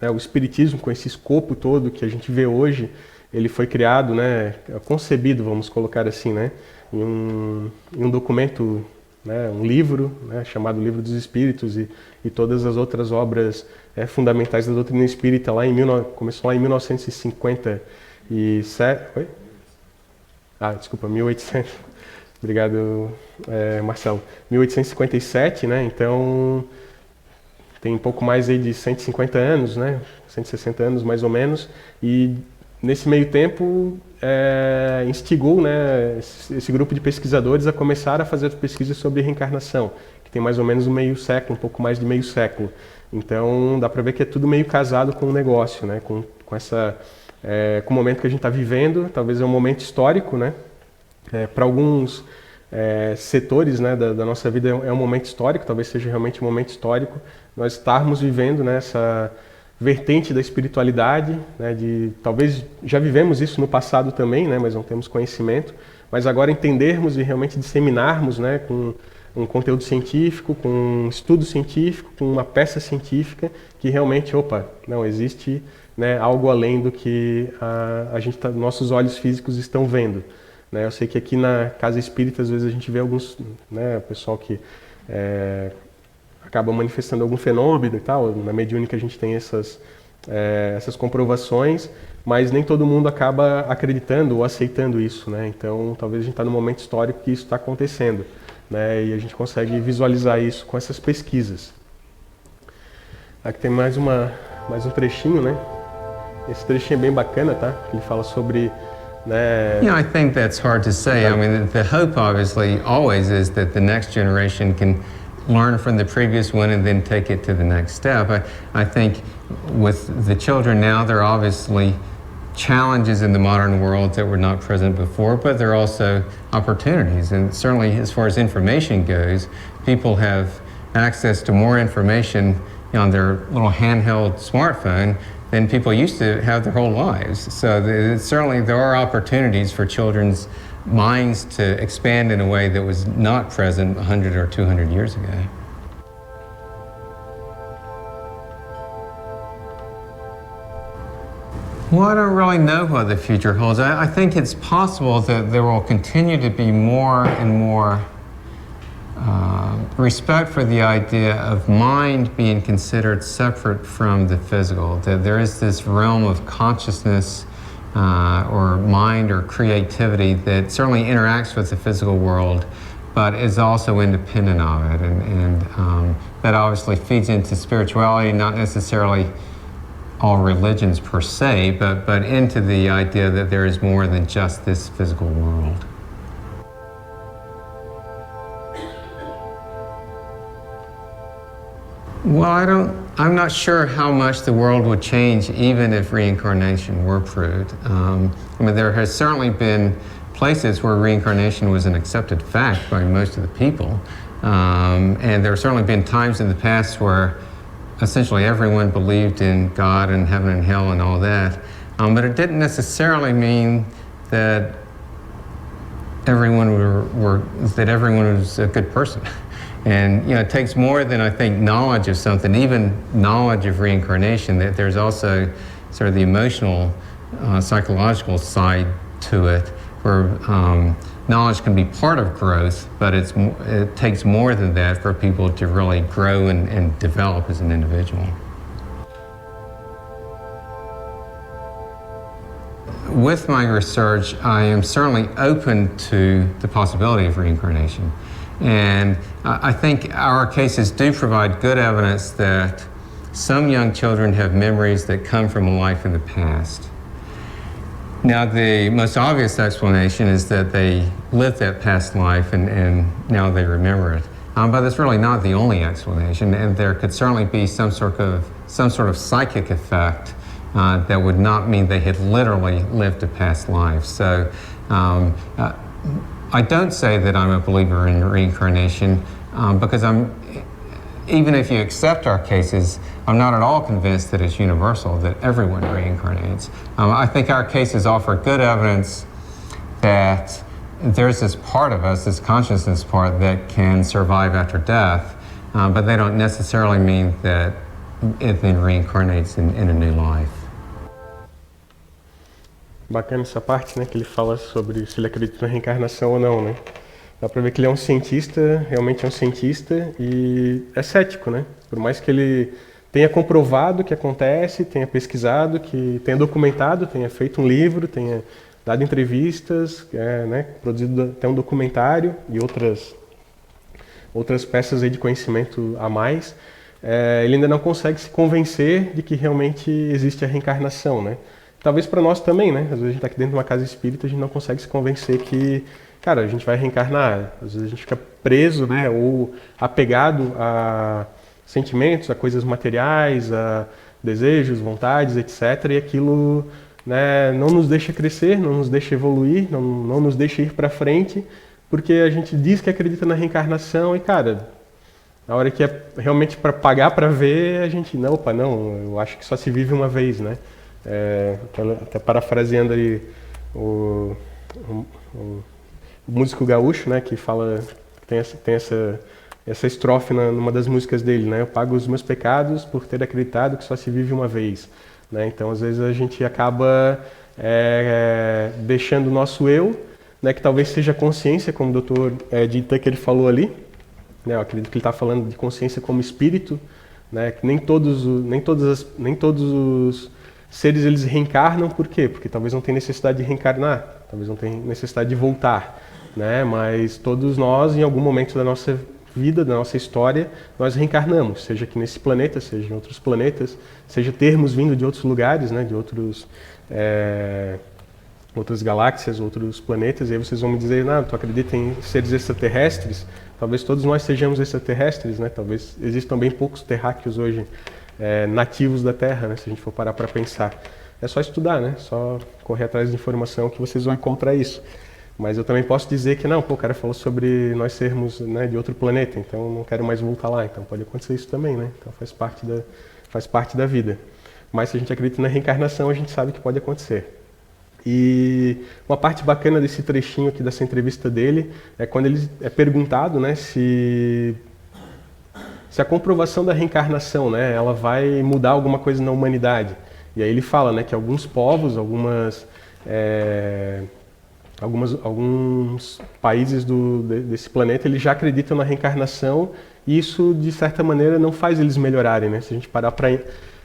né, o espiritismo com esse escopo todo que a gente vê hoje, ele foi criado, né, concebido, vamos colocar assim, né, em um documento, né, um livro, né, chamado Livro dos Espíritos e todas as outras obras fundamentais da doutrina espírita começou lá em 1957. Oi? Desculpa, 1800. Obrigado, Marcelo. 1857, né? Então tem um pouco mais aí de 150 anos, né? 160 anos mais ou menos. E nesse meio tempo instigou, né, esse grupo de pesquisadores a começar a fazer pesquisas sobre reencarnação, que tem mais ou menos um pouco mais de meio século. Então dá para ver que é tudo meio casado com o negócio, né? Com o momento que a gente está vivendo. Talvez é um momento histórico, né? Para alguns setores, né, da nossa vida é um momento histórico, talvez seja realmente um momento histórico, nós estarmos vivendo nessa vertente da espiritualidade, né, talvez já vivemos isso no passado também, né, mas não temos conhecimento, mas agora entendermos e realmente disseminarmos, né, com um conteúdo científico, com um estudo científico, com uma peça científica, que realmente, não existe, né, algo além do que nossos olhos físicos estão vendo. Né? Eu sei que aqui na Casa Espírita, às vezes a gente vê alguns, né, pessoal que acaba manifestando algum fenômeno e tal. Na mediúnica a gente tem essas comprovações, mas nem todo mundo acaba acreditando ou aceitando isso, né? Então, talvez a gente está num momento histórico que isso está acontecendo, né? E a gente consegue visualizar isso com essas pesquisas. Aqui tem mais um trechinho, né? Esse trechinho é bem bacana, tá? Ele fala sobre... I think that's hard to say. I mean, the hope obviously always is that the next generation can learn from the previous one and then take it to the next step. I think with the children now, there are obviously challenges in the modern world that were not present before, but there are also opportunities. And certainly as far as information goes, people have access to more information on their little handheld smartphone than people used to have their whole lives. So certainly there are opportunities for children's minds to expand in a way that was not present 100 or 200 years ago. Well, I don't really know what the future holds. I think it's possible that there will continue to be more and more respect for the idea of mind being considered separate from the physical, that there is this realm of consciousness or mind or creativity that certainly interacts with the physical world, but is also independent of it. And that obviously feeds into spirituality, not necessarily all religions per se, but into the idea that there is more than just this physical world. Well, I'm not sure how much the world would change even if reincarnation were proved. I mean, there has certainly been places where reincarnation was an accepted fact by most of the people. And there have certainly been times in the past where essentially everyone believed in God and heaven and hell and all that. But it didn't necessarily mean that everyone was a good person. And it takes more than, I think, knowledge of something, even knowledge of reincarnation, that there's also sort of the emotional, psychological side to it, where knowledge can be part of growth, but it takes more than that for people to really grow and develop as an individual. With my research, I am certainly open to the possibility of reincarnation. And I think our cases do provide good evidence that some young children have memories that come from a life in the past. Now, the most obvious explanation is that they lived that past life and now they remember it. But that's really not the only explanation, and there could certainly be some sort of psychic effect that would not mean they had literally lived a past life. So I don't say that I'm a believer in reincarnation because even if you accept our cases, I'm not at all convinced that it's universal, that everyone reincarnates. I think our cases offer good evidence that there's this part of us, this consciousness part, that can survive after death, but they don't necessarily mean that it then reincarnates in a new life. Bacana essa parte, né, que ele fala sobre se ele acredita na reencarnação ou não, né? Dá pra ver que ele é um cientista, realmente é um cientista e é cético, né? Por mais que ele tenha comprovado que acontece, tenha pesquisado, que tenha documentado, tenha feito um livro, tenha dado entrevistas, né, produzido até um documentário e outras peças aí de conhecimento a mais, ele ainda não consegue se convencer de que realmente existe a reencarnação, né? Talvez para nós também, né? Às vezes a gente está aqui dentro de uma casa espírita, a gente não consegue se convencer que, cara, a gente vai reencarnar. Às vezes a gente fica preso, né? Ou apegado a sentimentos, a coisas materiais, a desejos, vontades, etc. E aquilo, né, não nos deixa crescer, não nos deixa evoluir, não nos deixa ir para frente, porque a gente diz que acredita na reencarnação e, cara, na hora que é realmente para pagar para ver, a gente, não, opa, não, eu acho que só se vive uma vez, né? Até parafraseando aí o músico gaúcho, né, que fala, tem essa estrofe numa das músicas dele, né? Eu pago os meus pecados por ter acreditado que só se vive uma vez, né? Então, às vezes a gente acaba deixando o nosso eu, né, que talvez seja a consciência, como o Dr. Ed Tucker falou ali, né? Eu acredito que ele está falando de consciência como espírito, né? Que nem todos os seres eles reencarnam, por quê? Porque talvez não tenha necessidade de reencarnar, talvez não tenha necessidade de voltar, né? Mas todos nós, em algum momento da nossa vida, da nossa história, nós reencarnamos, seja aqui nesse planeta, seja em outros planetas, seja termos vindo de outros lugares, né? De outras galáxias, outros planetas, e aí vocês vão me dizer, não, tu acredita em seres extraterrestres? Talvez todos nós sejamos extraterrestres, né? Talvez existam bem poucos terráqueos hoje, nativos da Terra, né? Se a gente for parar para pensar. É só estudar, né? Só correr atrás de informação que vocês vão encontrar isso. Mas eu também posso dizer que não, pô, o cara falou sobre nós sermos, né, de outro planeta, então não quero mais voltar lá. Então pode acontecer isso também, né? Então faz parte da vida. Mas se a gente acredita na reencarnação, a gente sabe que pode acontecer. E uma parte bacana desse trechinho aqui dessa entrevista dele é quando ele é perguntado, né, se a comprovação da reencarnação, né, ela vai mudar alguma coisa na humanidade. E aí ele fala, né, que alguns povos, alguns países desse planeta, eles já acreditam na reencarnação e isso, de certa maneira, não faz eles melhorarem, né? Se a gente parar para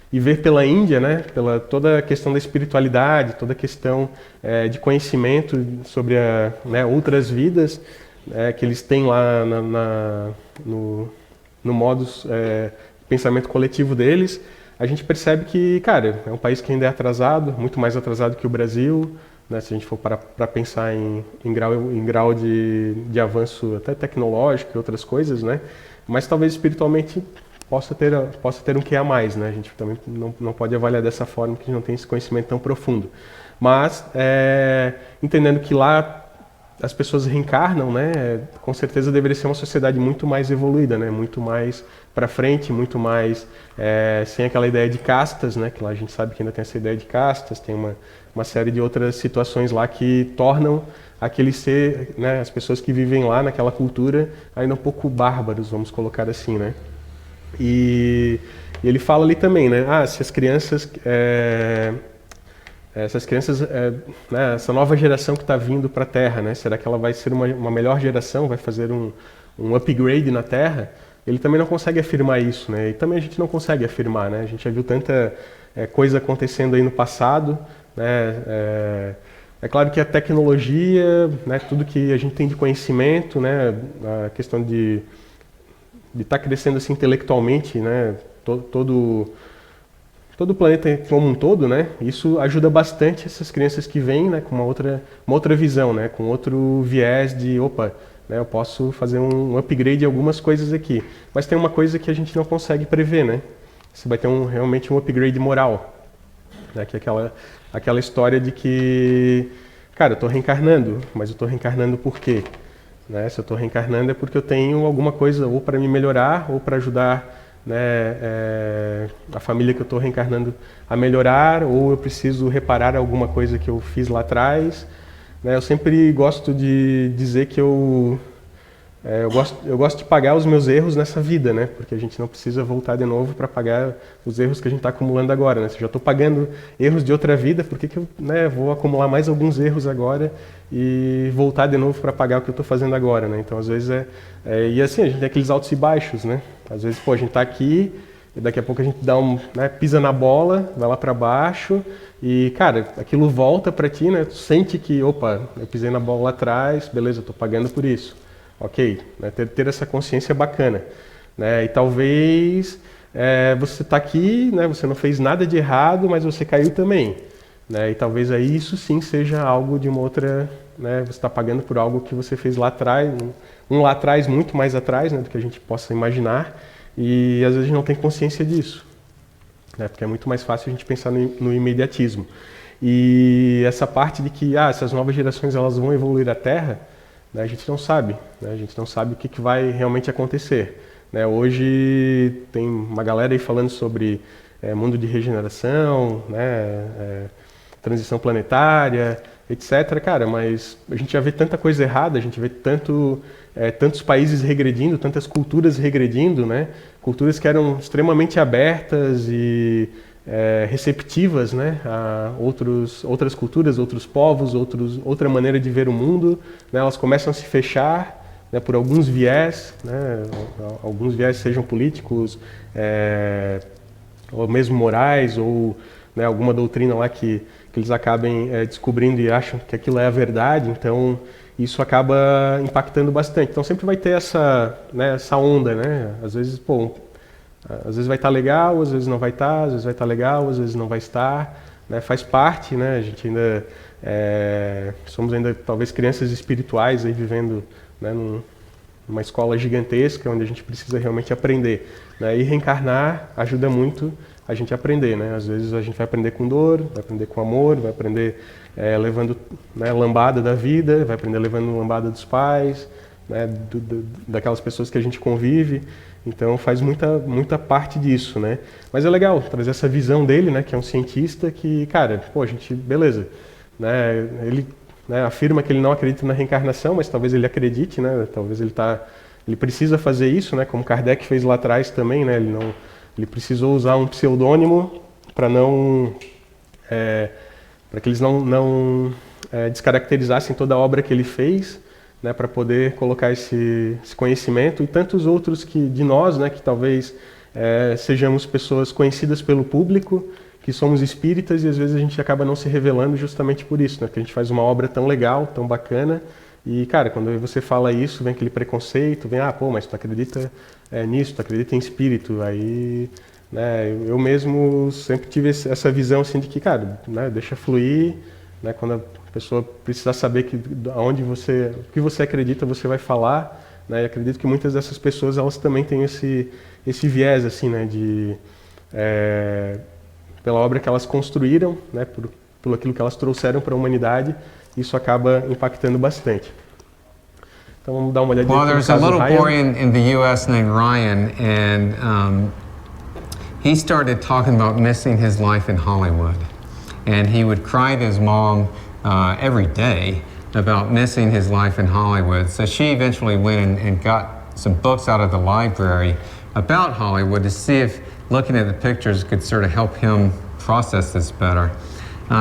e ver pela Índia, né, pela toda a questão da espiritualidade, toda a questão de conhecimento sobre outras vidas que eles têm lá no modus pensamento coletivo deles, a gente percebe que, cara, é um país que ainda é atrasado, muito mais atrasado que o Brasil, né, se a gente for para pensar em grau de avanço até tecnológico e outras coisas, né, mas talvez espiritualmente possa ter um que a mais, né? A gente também não pode avaliar dessa forma, porque a gente não tem esse conhecimento tão profundo. Mas, entendendo que lá as pessoas reencarnam, né? Com certeza deveria ser uma sociedade muito mais evoluída, né? Muito mais para frente, muito mais sem aquela ideia de castas, né? Que lá a gente sabe que ainda tem essa ideia de castas, tem uma série de outras situações lá que tornam aquele ser, né? As pessoas que vivem lá naquela cultura ainda um pouco bárbaros, vamos colocar assim, né? E ele fala ali também, né? Se as crianças, né, essa nova geração que está vindo para a Terra, né? Será que ela vai ser uma melhor geração? Vai fazer um upgrade na Terra? Ele também não consegue afirmar isso, né? E também a gente não consegue afirmar, né? A gente já viu tanta coisa acontecendo aí no passado, né? É claro que a tecnologia, né? Tudo que a gente tem de conhecimento, né? A questão de estar crescendo assim intelectualmente, né? Todo o planeta como um todo, né? Isso ajuda bastante essas crianças que vêm, né? Com uma outra visão, né? Com outro viés de, opa, né? Eu posso fazer um upgrade de algumas coisas aqui. Mas tem uma coisa que a gente não consegue prever, né? Você vai ter realmente um upgrade moral, né? Que é aquela história de que, cara, eu estou reencarnando, mas eu estou reencarnando por quê? Né? Se eu estou reencarnando é porque eu tenho alguma coisa ou para me melhorar ou para ajudar, né, a família que eu estou reencarnando a melhorar, ou eu preciso reparar alguma coisa que eu fiz lá atrás. Né? Eu sempre gosto de dizer que eu eu gosto de pagar os meus erros nessa vida, né? Porque a gente não precisa voltar de novo para pagar os erros que a gente está acumulando agora, né? Se eu já estou pagando erros de outra vida, por que eu, né, vou acumular mais alguns erros agora e voltar de novo para pagar o que eu estou fazendo agora, né? Então, às vezes e assim, a gente tem aqueles altos e baixos, né? Às vezes, pô, a gente está aqui e daqui a pouco a gente dá né, pisa na bola, vai lá para baixo e, cara, aquilo volta para ti, né? Tu sente que, opa, eu pisei na bola lá atrás, beleza, eu estou pagando por isso. Ok, né, ter essa consciência bacana, né, e talvez você está aqui, né, você não fez nada de errado, mas você caiu também, né, e talvez aí isso sim seja algo de uma outra, né, você está pagando por algo que você fez lá atrás, lá atrás, muito mais atrás, né, do que a gente possa imaginar, e às vezes a gente não tem consciência disso, né, porque é muito mais fácil a gente pensar no imediatismo. E essa parte de que essas novas gerações elas vão evoluir a Terra, a gente não sabe, né? A gente não sabe o que vai realmente acontecer, né? Hoje tem uma galera aí falando sobre mundo de regeneração, né? Transição planetária, etc. Cara, mas a gente já vê tanta coisa errada, a gente vê tantos países regredindo, tantas culturas regredindo, né? Culturas que eram extremamente abertas e receptivas, né, a outras culturas, outros povos, outra maneira de ver o mundo, né, elas começam a se fechar, né, por alguns viés, né, alguns viés sejam políticos, ou mesmo morais, ou né, alguma doutrina lá que eles acabem descobrindo e acham que aquilo é a verdade, então isso acaba impactando bastante. Então sempre vai ter essa onda, né, às vezes, às vezes vai estar legal, às vezes não vai estar, às vezes vai estar legal, às vezes não vai estar, né? Faz parte, né? A gente ainda somos ainda talvez crianças espirituais aí vivendo, né, numa escola gigantesca onde a gente precisa realmente aprender, né? E reencarnar ajuda muito a gente a aprender, né? Às vezes a gente vai aprender com dor, vai aprender com amor, vai aprender levando, né, lambada da vida, vai aprender levando lambada dos pais, né, daquelas pessoas que a gente convive. Então faz muita parte disso, né? Mas é legal trazer essa visão dele, né, que é um cientista que, cara, a gente, beleza, né, ele, né, afirma que ele não acredita na reencarnação, mas talvez ele acredite, né? Talvez ele precisa fazer isso, né? Como Kardec fez lá atrás também, né? Ele precisou usar um pseudônimo para para que eles não descaracterizassem toda a obra que ele fez, né, para poder colocar esse conhecimento e tantos outros de nós, né, que talvez sejamos pessoas conhecidas pelo público, que somos espíritas e às vezes a gente acaba não se revelando justamente por isso, né, porque a gente faz uma obra tão legal, tão bacana e, cara, quando você fala isso, vem aquele preconceito, vem, mas tu acredita nisso, tu acredita em espírito, aí, né, eu mesmo sempre tive essa visão assim de que, cara, né, deixa fluir, né, quando a pessoa precisa saber o que você acredita, você vai falar, né? E acredito que muitas dessas pessoas elas também têm esse viés assim, né, pela obra que elas construíram, né, por aquilo que elas trouxeram para a humanidade, isso acaba impactando bastante. Então vamos dar uma olhadinha. Well, there's a little boy in the U.S. named Ryan, and he started talking about missing his life in Hollywood, and he would cry to his mom every day about missing his life in Hollywood. So she eventually went and got some books out of the library about Hollywood to see if looking at the pictures could sort of help him process this better.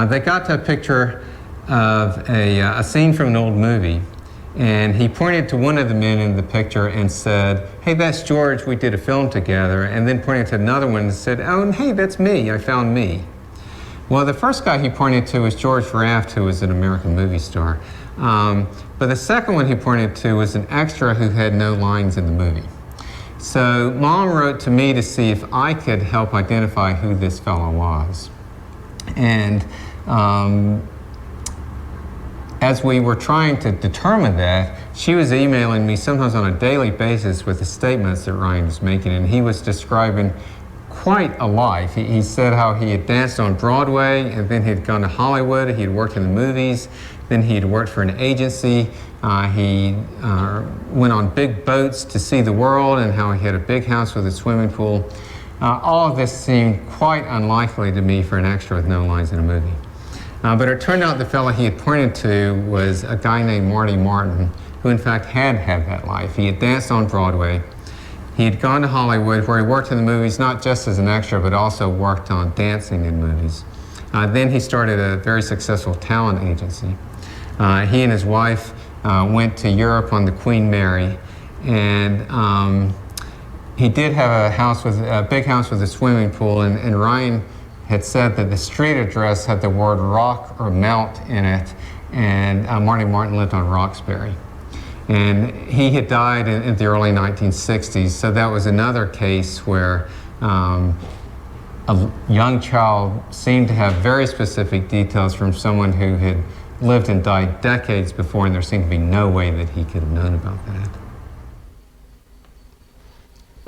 They got to a picture of a scene from an old movie, and he pointed to one of the men in the picture and said, "Hey, that's George, we did a film together," and then pointed to another one and said, "Oh, and hey, that's me, I found me." Well, the first guy he pointed to was George Raft, who was an American movie star. But the second one he pointed to was an extra who had no lines in the movie. So Mom wrote to me to see if I could help identify who this fellow was. And as we were trying to determine that, she was emailing me sometimes on a daily basis with the statements that Ryan was making, and he was describing quite a life. He said how he had danced on Broadway, and then he'd gone to Hollywood, he had worked in the movies, then he had worked for an agency, he went on big boats to see the world, and how he had a big house with a swimming pool. All of this seemed quite unlikely to me for an extra with no lines in a movie. But it turned out the fellow he had pointed to was a guy named Marty Martin, who in fact had that life. He had danced on Broadway. He had gone to Hollywood, where he worked in the movies not just as an extra, but also worked on dancing in movies. Then he started a very successful talent agency. He and his wife went to Europe on the Queen Mary, and he did have a big house with a swimming pool, and Ryan had said that the street address had the word rock or melt in it, and Marty Martin lived on Roxbury. And he had died in the early 1960s, so that was another case where a young child seemed to have very specific details from someone who had lived and died decades before, and there seemed to be no way that he could have known about that.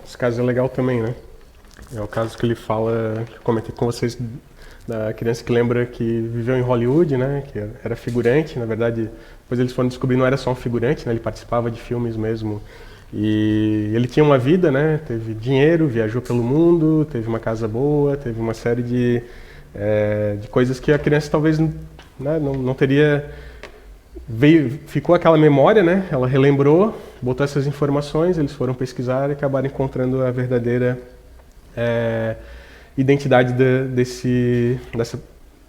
Esse caso é legal também, né? É o caso que ele fala, que eu comentei com vocês, da criança que lembra que viveu em Hollywood, né? Que era figurante, na verdade, depois eles foram descobrir que não era só um figurante, né? Ele participava de filmes mesmo. E ele tinha uma vida, né? Teve dinheiro, viajou pelo mundo, teve uma casa boa, teve uma série de coisas que a criança talvez, né, não teria... Ficou aquela memória, né? Ela relembrou, botou essas informações, eles foram pesquisar e acabaram encontrando a verdadeira identidade dessa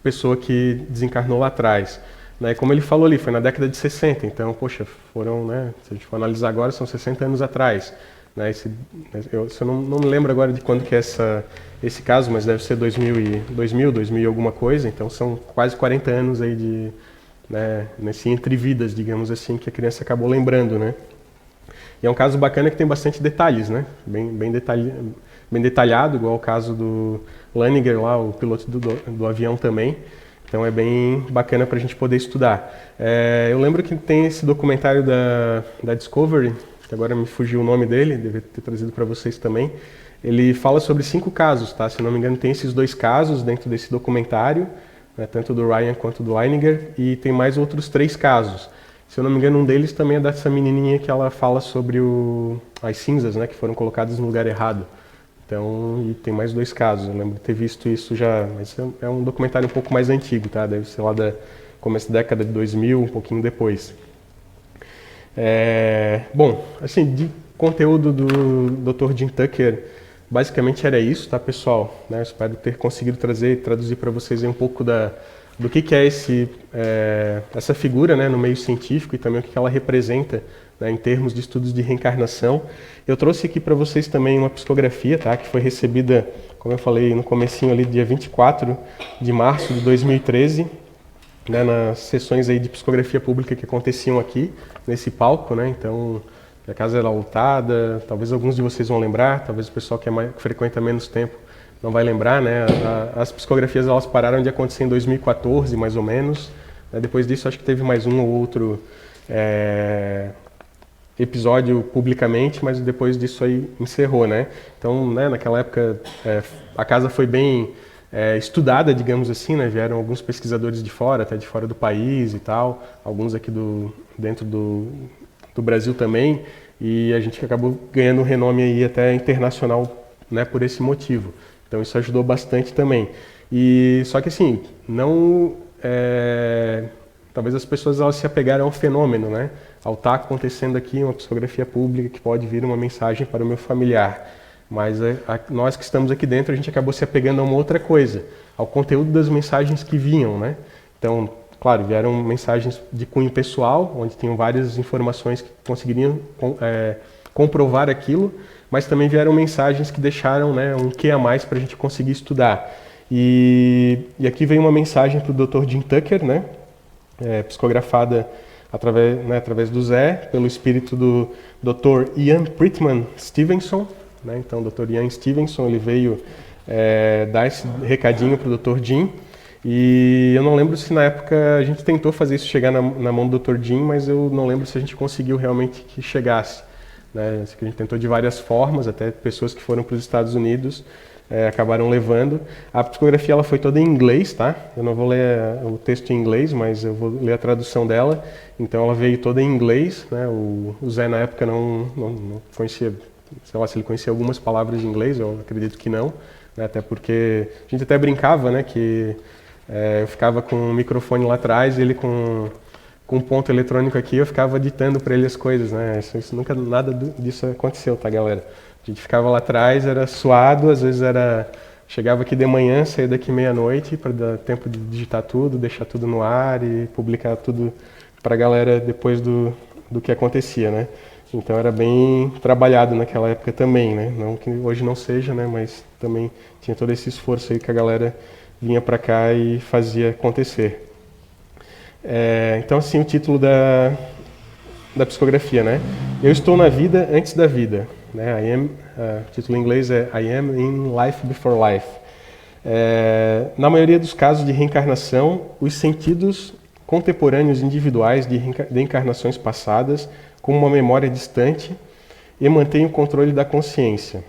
pessoa que desencarnou lá atrás. Né? Como ele falou ali, foi na década de 60, então, poxa, foram, né, se a gente for analisar agora, são 60 anos atrás. Né? Eu não me lembro agora de quando que é esse caso, mas deve ser 2000 e alguma coisa, então são quase 40 anos aí né, nesse entre vidas, digamos assim, que a criança acabou lembrando, né? E é um caso bacana que tem bastante detalhes, né? Bem detalhado, igual o caso do Laniger lá, o piloto do avião também. Então é bem bacana para a gente poder estudar. Eu lembro que tem esse documentário da Discovery, que agora me fugiu o nome dele, deve ter trazido para vocês também. Ele fala sobre 5 casos, tá? Se não me engano, tem esses 2 casos dentro desse documentário, né? Tanto do Ryan quanto do Leininger, e tem mais outros 3 casos. Se eu não me engano, um deles também é dessa menininha que ela fala sobre as cinzas, né? Que foram colocadas no lugar errado. Então, e tem mais 2 casos, eu lembro de ter visto isso já, mas é um documentário um pouco mais antigo, tá? Deve ser lá da começo da década de 2000, um pouquinho depois. Bom, assim, de conteúdo do Dr. Jim Tucker, basicamente era isso, tá, pessoal? Né? Eu espero ter conseguido traduzir para vocês aí um pouco do que é essa figura, né, no meio científico e também o que ela representa, né, em termos de estudos de reencarnação. Eu trouxe aqui para vocês também uma psicografia, tá, que foi recebida, como eu falei no comecinho ali, dia 24 de março de 2013, né, nas sessões aí de psicografia pública que aconteciam aqui, nesse palco, né, então a casa era lotada, talvez alguns de vocês vão lembrar, talvez o pessoal que frequenta menos tempo não vai lembrar, né, as psicografias elas pararam de acontecer em 2014, mais ou menos, né, depois disso acho que teve mais um ou outro episódio publicamente, mas depois disso aí encerrou, né? Então, né, naquela época a casa foi bem estudada, digamos assim, né? Vieram alguns pesquisadores de fora, até de fora do país e tal, alguns aqui dentro do Brasil também, e a gente acabou ganhando um renome aí até internacional, né, por esse motivo. Então isso ajudou bastante também. E só que assim, talvez as pessoas elas se apegaram ao fenômeno, né? Ao estar acontecendo aqui uma psicografia pública que pode vir uma mensagem para o meu familiar. Mas nós que estamos aqui dentro, a gente acabou se apegando a uma outra coisa, ao conteúdo das mensagens que vinham, né? Então, claro, vieram mensagens de cunho pessoal, onde tinham várias informações que conseguiriam comprovar aquilo, mas também vieram mensagens que deixaram, né, um quê a mais para a gente conseguir estudar. E aqui vem uma mensagem para o Dr. Jim Tucker, né? Psicografada através do Zé, pelo espírito do Dr. Ian Prittman Stevenson, né? Então, o Dr. Ian Stevenson ele veio dar esse recadinho para o Dr. Jim, e eu não lembro se na época a gente tentou fazer isso chegar na mão do Dr. Jim, mas eu não lembro se a gente conseguiu realmente que chegasse, né? A gente tentou de várias formas, até pessoas que foram para os Estados Unidos acabaram levando. A psicografia ela foi toda em inglês, tá? Eu não vou ler o texto em inglês, mas eu vou ler a tradução dela. Então ela veio toda em inglês, né? O Zé na época não conhecia, sei lá se ele conhecia algumas palavras de inglês, eu acredito que não, né? Até porque a gente até brincava, né, que eu ficava com o microfone lá atrás e ele com com um ponto eletrônico aqui, eu ficava ditando para ele as coisas, né? Isso nunca, nada disso aconteceu, tá, galera? A gente ficava lá atrás, era suado, às vezes chegava aqui de manhã, saía daqui meia-noite para dar tempo de digitar tudo, deixar tudo no ar e publicar tudo para a galera depois do que acontecia, né? Então era bem trabalhado naquela época também, né? Não que hoje não seja, né? Mas também tinha todo esse esforço aí que a galera vinha para cá e fazia acontecer. Então, assim, o título da psicografia, né? Eu estou na vida antes da vida, né? O título em inglês é I am in life before life. Na maioria dos casos de reencarnação, os sentidos contemporâneos individuais de encarnações passadas, com uma memória distante, e mantêm o controle da consciência.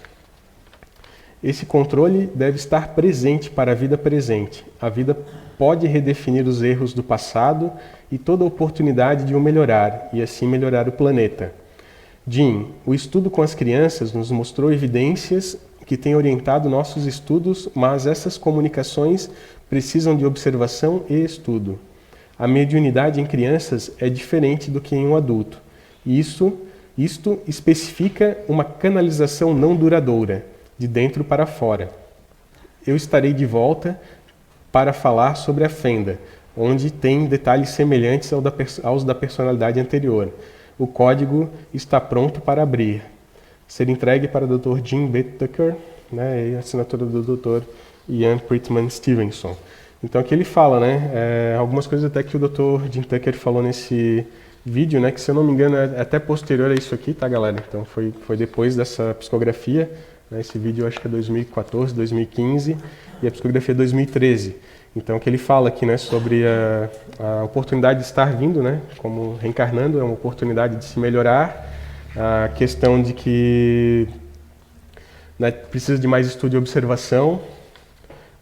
Esse controle deve estar presente para a vida presente. A vida pode redefinir os erros do passado e toda oportunidade de o melhorar, e assim melhorar o planeta. Jim, o estudo com as crianças nos mostrou evidências que têm orientado nossos estudos, mas essas comunicações precisam de observação e estudo. A mediunidade em crianças é diferente do que em um adulto. Isto especifica uma canalização não duradoura, de dentro para fora. Eu estarei de volta para falar sobre a fenda, onde tem detalhes semelhantes aos da personalidade anterior. O código está pronto para abrir. Ser entregue para o Dr. Jim B. Tucker, né, e a assinatura do Dr. Ian Prittman Stevenson. Então aqui ele fala, né, algumas coisas até que o Dr. Jim Tucker falou nesse vídeo, né, que se eu não me engano é até posterior a isso aqui, tá, galera? Então foi depois dessa psicografia. Esse vídeo eu acho que é 2014, 2015 e a psicografia é 2013. Então o que ele fala aqui, né, sobre a oportunidade de estar vindo, né, como reencarnando, é uma oportunidade de se melhorar, a questão de que, né, precisa de mais estudo e observação,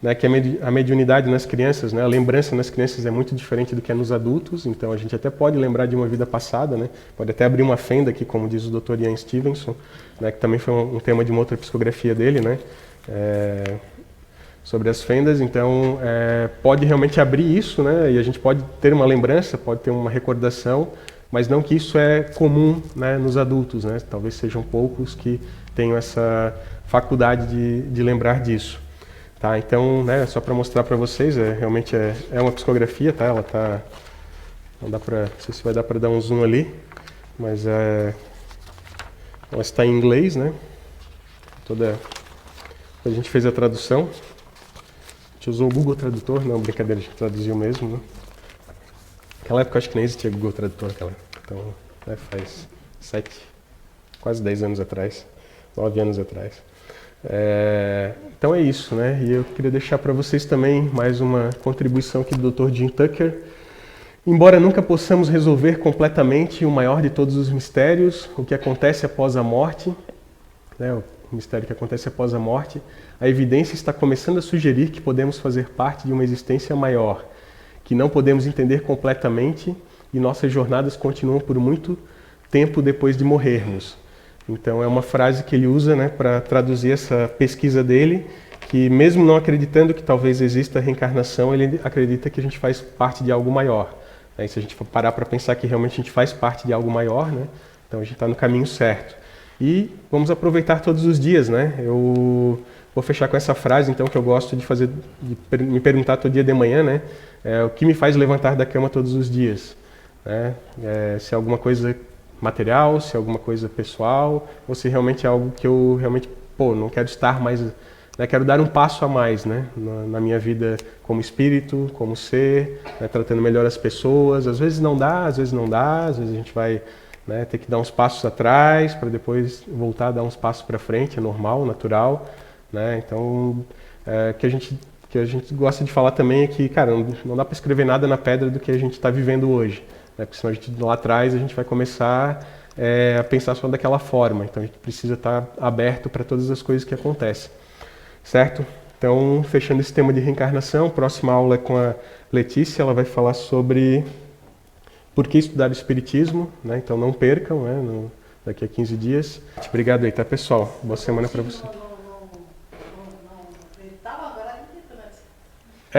né, que a mediunidade nas crianças, né, a lembrança nas crianças é muito diferente do que é nos adultos, então a gente até pode lembrar de uma vida passada, né, pode até abrir uma fenda aqui, como diz o Dr. Ian Stevenson, né, que também foi um tema de uma outra psicografia dele, né, sobre as fendas. Então pode realmente abrir isso, né, e a gente pode ter uma lembrança, pode ter uma recordação, mas não que isso é comum, né, nos adultos, né, talvez sejam poucos que tenham essa faculdade de lembrar disso. Tá, então, né, só para mostrar para vocês, realmente é uma psicografia, tá? Ela tá, não sei se vai dar para dar um zoom ali, mas ela está em inglês, né? A gente fez a tradução, a gente usou o Google Tradutor, não, brincadeira, a gente traduziu mesmo, né? Naquela época eu acho que nem existia Google Tradutor, então, né, faz quase 10 anos atrás, 9 anos atrás. Então é isso, né? E eu queria deixar para vocês também mais uma contribuição aqui do Dr. Jim Tucker. Embora nunca possamos resolver completamente o maior de todos os mistérios, o que acontece após a morte, né, o mistério que acontece após a morte, a evidência está começando a sugerir que podemos fazer parte de uma existência maior, que não podemos entender completamente e nossas jornadas continuam por muito tempo depois de morrermos. Então é uma frase que ele usa, né, para traduzir essa pesquisa dele, que mesmo não acreditando que talvez exista reencarnação, ele acredita que a gente faz parte de algo maior. E se a gente for parar para pensar que realmente a gente faz parte de algo maior, né, então a gente está no caminho certo. E vamos aproveitar todos os dias, né? Eu vou fechar com essa frase, então, que eu gosto de fazer, me perguntar todo dia de manhã, né? O que me faz levantar da cama todos os dias? Né? Se é alguma coisa material, se é alguma coisa pessoal, ou se realmente é algo que eu realmente, não quero estar mais, né, quero dar um passo a mais, né, na minha vida como espírito, como ser, né, tratando melhor as pessoas. Às vezes não dá, às vezes não dá, às vezes a gente vai, né, ter que dar uns passos atrás para depois voltar a dar uns passos para frente, é normal, natural, né? Então, que a gente gosta de falar também é que, cara, não dá para escrever nada na pedra do que a gente está vivendo hoje. Porque senão lá atrás a gente vai começar a pensar só daquela forma. Então a gente precisa estar aberto para todas as coisas que acontecem. Certo? Então, fechando esse tema de reencarnação, próxima aula é com a Letícia, ela vai falar sobre por que estudar o Espiritismo, né? Então não percam, né, daqui a 15 dias. Obrigado aí, tá, pessoal? Boa semana para você.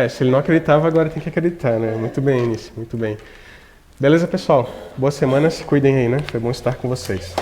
Se ele não acreditava, agora tem que acreditar, né? Muito bem, Início, muito bem. Beleza, pessoal? Boa semana, se cuidem aí, né? Foi bom estar com vocês.